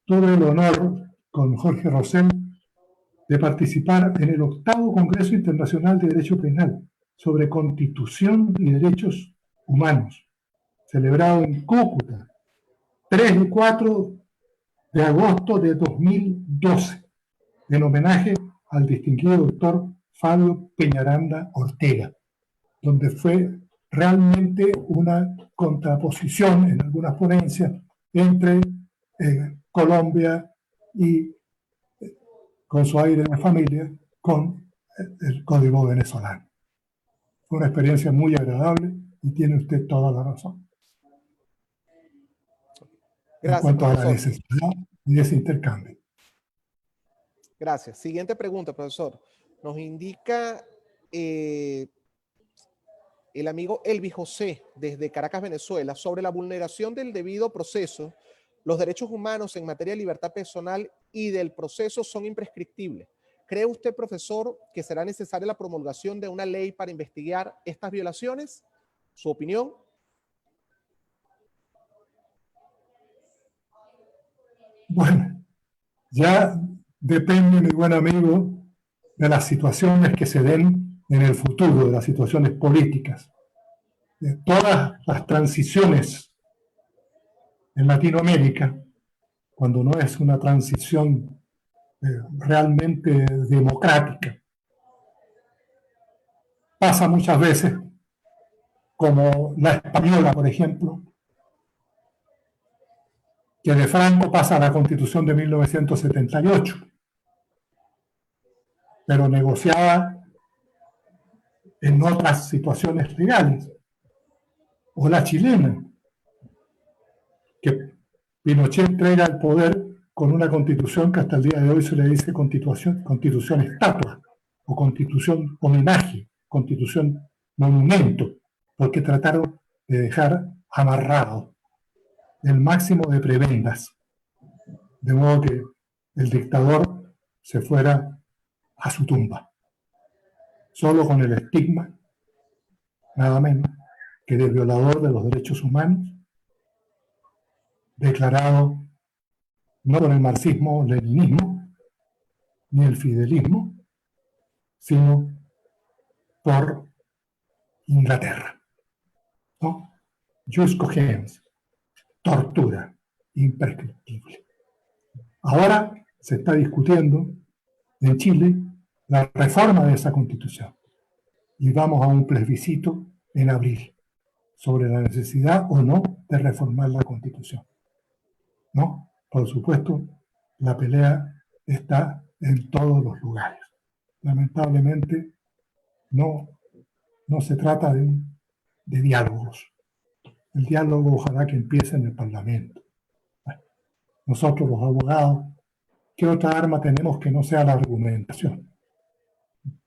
tuve el honor con Jorge Rosell de participar en el 8º Congreso Internacional de Derecho Penal sobre Constitución y Derechos Humanos, celebrado en Cúcuta, 3 y 4 de agosto de 2012, en homenaje al distinguido doctor Fabio Peñaranda Ortega, donde fue realmente una contraposición en algunas ponencias entre Colombia y, con su aire de familia, con el Código venezolano. Fue una experiencia muy agradable y tiene usted toda la razón. Gracias, en cuanto profesor. A la necesidad de ese intercambio. Gracias. Siguiente pregunta, profesor. Nos indica el amigo Elvis José desde Caracas, Venezuela, sobre la vulneración del debido proceso. Los derechos humanos en materia de libertad personal y del proceso son imprescriptibles. ¿Cree usted, profesor, que será necesaria la promulgación de una ley para investigar estas violaciones? ¿Su opinión? Bueno, ya depende, mi buen amigo, de las situaciones que se den en el futuro, de las situaciones políticas. De todas las transiciones en Latinoamérica, cuando no es una transición realmente democrática, pasa muchas veces, como la española, por ejemplo, que de Franco pasa a la Constitución de 1978, pero negociada en otras situaciones legales, o la chilena, que Pinochet entrega el poder con una constitución que hasta el día de hoy se le dice constitución estatua, o constitución homenaje, constitución monumento, porque trataron de dejar amarrado el máximo de prebendas, de modo que el dictador se fuera a su tumba, solo con el estigma, nada menos, que de violador de los derechos humanos, declarado no por el marxismo-leninismo ni el fidelismo, sino por Inglaterra, ¿no? Jus cogens, tortura, imprescriptible. Ahora se está discutiendo en Chile la reforma de esa constitución y vamos a un plebiscito en abril sobre la necesidad o no de reformar la constitución, ¿no? Por supuesto, la pelea está en todos los lugares. Lamentablemente, no se trata de diálogos. El diálogo ojalá que empiece en el Parlamento. Bueno, nosotros los abogados, ¿qué otra arma tenemos que no sea la argumentación?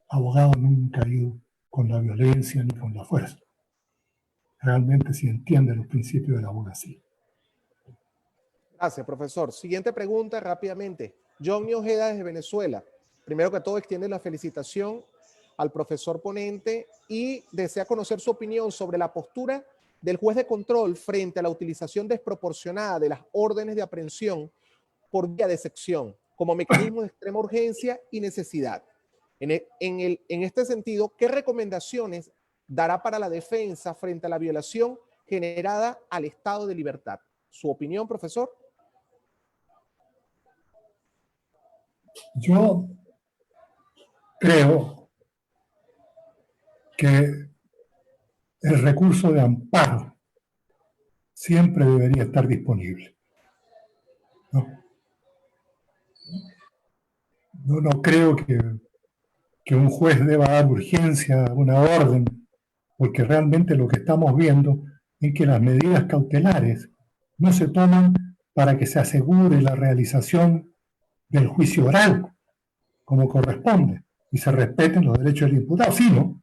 Abogado nunca ha ido con la violencia ni con la fuerza. Realmente sí entiende los principios de la abogacía. Gracias, profesor. Siguiente pregunta rápidamente. Johnny Ojeda desde Venezuela. Primero que todo, extiende la felicitación al profesor ponente y desea conocer su opinión sobre la postura del juez de control frente a la utilización desproporcionada de las órdenes de aprehensión por vía de sección como mecanismo de extrema urgencia y necesidad. En este sentido, ¿qué recomendaciones dará para la defensa frente a la violación generada al estado de libertad? ¿Su opinión, profesor? Yo creo que el recurso de amparo siempre debería estar disponible. No creo que un juez deba dar urgencia a una orden, porque realmente lo que estamos viendo es que las medidas cautelares no se toman para que se asegure la realización del juicio oral, como corresponde, y se respeten los derechos del imputado, sino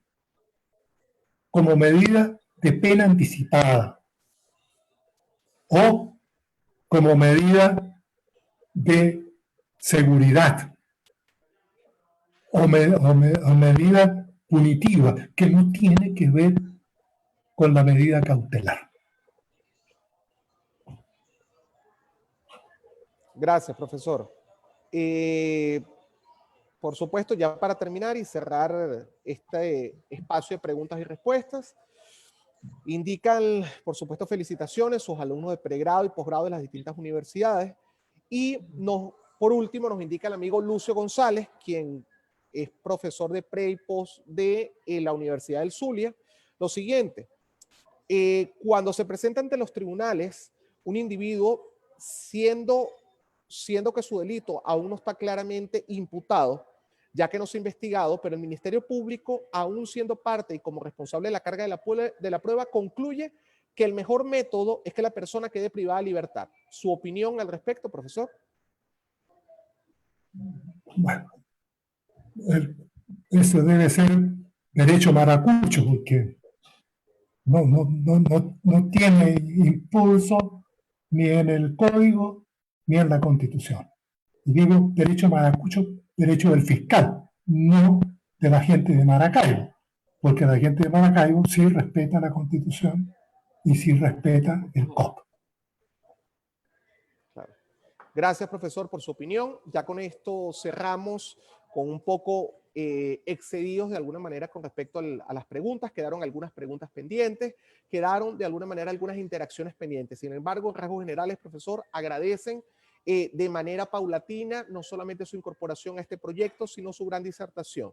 como medida de pena anticipada o como medida de seguridad o medida punitiva que no tiene que ver con la medida cautelar. Gracias, profesor. Por supuesto, ya para terminar y cerrar este espacio de preguntas y respuestas, indican, por supuesto, felicitaciones a sus alumnos de pregrado y posgrado de las distintas universidades. Y por último, nos indica el amigo Lucio González, quien es profesor de pre y post de la Universidad del Zulia, lo siguiente: cuando se presenta ante los tribunales un individuo, siendo que su delito aún no está claramente imputado, ya que no se ha investigado, pero el Ministerio Público, aún siendo parte y como responsable de la carga de la prueba, concluye que el mejor método es que la persona quede privada de libertad. ¿Su opinión al respecto, profesor? Bueno, ese debe ser derecho maracucho, porque no tiene impulso ni en el código ni en la Constitución. Y digo derecho maracucho, derecho del fiscal, no de la gente de Maracaibo, porque la gente de Maracaibo sí respeta la Constitución y sí respeta el COP. Claro. Gracias, profesor, por su opinión. Ya con esto cerramos con un poco excedidos de alguna manera con respecto a las preguntas. Quedaron algunas preguntas pendientes, quedaron de alguna manera algunas interacciones pendientes. Sin embargo, en rasgos generales, profesor, agradecen de manera paulatina no solamente su incorporación a este proyecto, sino su gran disertación.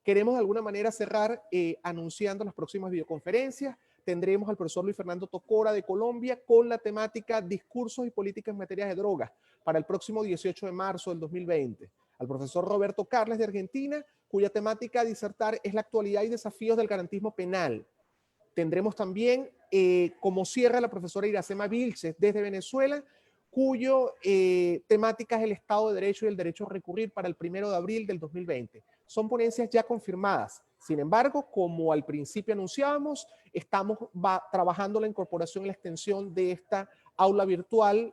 Queremos de alguna manera cerrar anunciando las próximas videoconferencias. Tendremos al profesor Luis Fernando Tocora de Colombia con la temática Discursos y Políticas en Materia de Drogas para el próximo 18 de marzo del 2020. Al profesor Roberto Carles de Argentina, cuya temática a disertar es la actualidad y desafíos del garantismo penal. Tendremos también como cierre a la profesora Iracema Vilches desde Venezuela, cuyo temática es el Estado de Derecho y el derecho a recurrir para el 1 de abril del 2020. Son ponencias ya confirmadas. Sin embargo, como al principio anunciábamos, estamos trabajando la incorporación y la extensión de esta aula virtual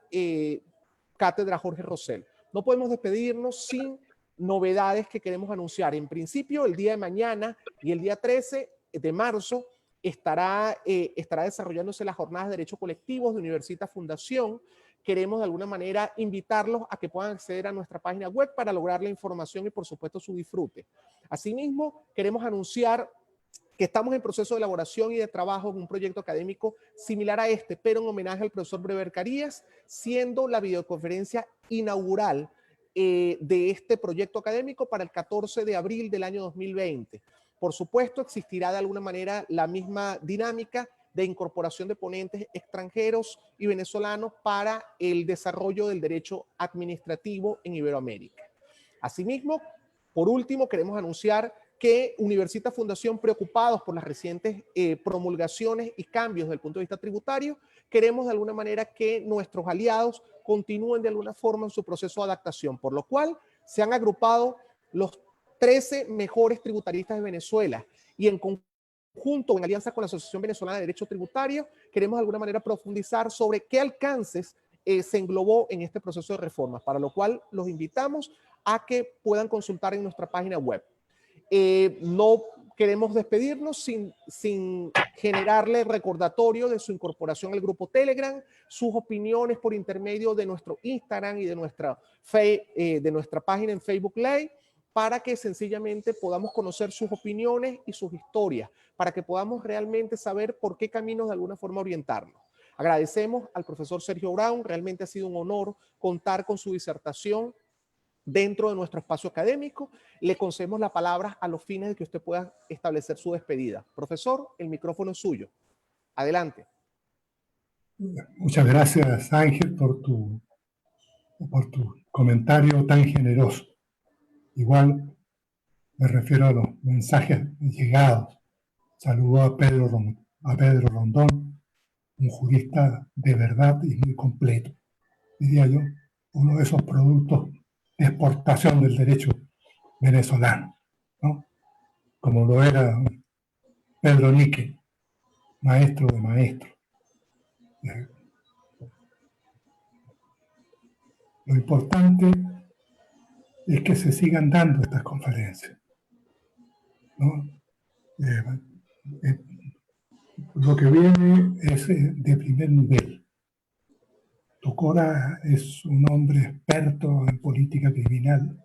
Cátedra Jorge Rosell. No podemos despedirnos sin novedades que queremos anunciar. En principio, el día de mañana y el día 13 de marzo estará desarrollándose las jornadas de Derecho Colectivos de Universitas Fundación. Queremos de alguna manera invitarlos a que puedan acceder a nuestra página web para lograr la información y por supuesto su disfrute. Asimismo, queremos anunciar que estamos en proceso de elaboración y de trabajo en un proyecto académico similar a este, pero en homenaje al profesor Brever Carías, siendo la videoconferencia inaugural de este proyecto académico para el 14 de abril del año 2020. Por supuesto, existirá de alguna manera la misma dinámica de incorporación de ponentes extranjeros y venezolanos para el desarrollo del derecho administrativo en Iberoamérica. Asimismo, por último, queremos anunciar que Universitas Fundación, preocupados por las recientes promulgaciones y cambios desde el punto de vista tributario, queremos de alguna manera que nuestros aliados continúen de alguna forma en su proceso de adaptación, por lo cual se han agrupado los 13 mejores tributaristas de Venezuela y en conjunto, en alianza con la Asociación Venezolana de Derecho Tributario, queremos de alguna manera profundizar sobre qué alcances se englobó en este proceso de reforma, para lo cual los invitamos a que puedan consultar en nuestra página web. No queremos despedirnos sin generarle recordatorio de su incorporación al grupo Telegram, sus opiniones por intermedio de nuestro Instagram y de nuestra página en Facebook Live, para que sencillamente podamos conocer sus opiniones y sus historias, para que podamos realmente saber por qué caminos de alguna forma orientarnos. Agradecemos al profesor Sergio Brown, realmente ha sido un honor contar con su disertación dentro de nuestro espacio académico. Le concedemos la palabra a los fines de que usted pueda establecer su despedida. Profesor, el micrófono es suyo. Adelante. Muchas gracias, Ángel, por tu comentario tan generoso. Igual me refiero a los mensajes llegados. Saludo a Pedro Rondón, un jurista de verdad y muy completo. Diría yo, uno de esos productos de exportación del derecho venezolano, ¿no? Como lo era Pedro Níquel, maestro de maestros. Lo importante es que se sigan dando estas conferencias, ¿no? Lo que viene es de primer nivel. Tocó Cora es un hombre experto en política criminal.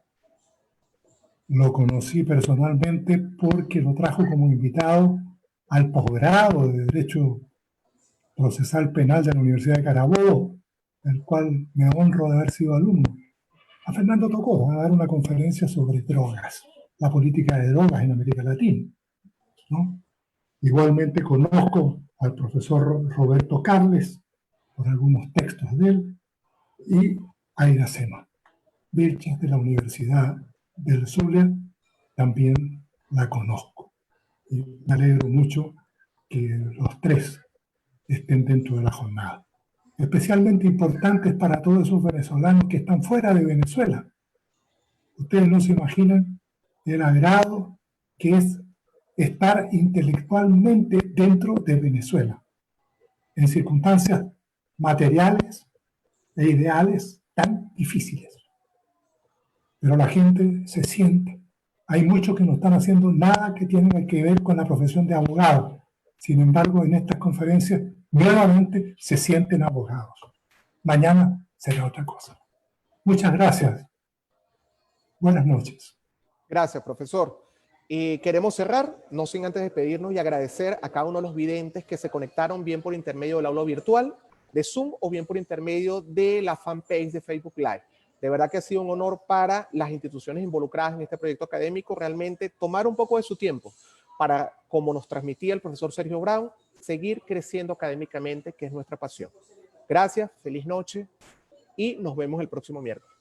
Lo conocí personalmente porque lo trajo como invitado al posgrado de Derecho Procesal Penal de la Universidad de Carabobo, del cual me honro de haber sido alumno. A Fernando tocó a dar una conferencia sobre drogas, la política de drogas en América Latina, ¿no? Igualmente conozco al profesor Roberto Carles por algunos textos de él y a Iracema Vilches de la Universidad del Zulia, también la conozco. Y me alegro mucho que los tres estén dentro de la jornada. Especialmente importantes para todos esos venezolanos que están fuera de Venezuela. Ustedes no se imaginan el agrado que es estar intelectualmente dentro de Venezuela, en circunstancias materiales e ideales tan difíciles. Pero la gente se siente. Hay muchos que no están haciendo nada que tiene que ver con la profesión de abogado. Sin embargo, en estas conferencias nuevamente se sienten abogados. Mañana será otra cosa. Muchas gracias. Buenas noches. Gracias, profesor. Queremos cerrar, no sin antes despedirnos y agradecer a cada uno de los videntes que se conectaron bien por intermedio del aula virtual de Zoom o bien por intermedio de la fanpage de Facebook Live. De verdad que ha sido un honor para las instituciones involucradas en este proyecto académico realmente tomar un poco de su tiempo para, como nos transmitía el profesor Sergio Brown, seguir creciendo académicamente, que es nuestra pasión. Gracias, feliz noche y nos vemos el próximo miércoles.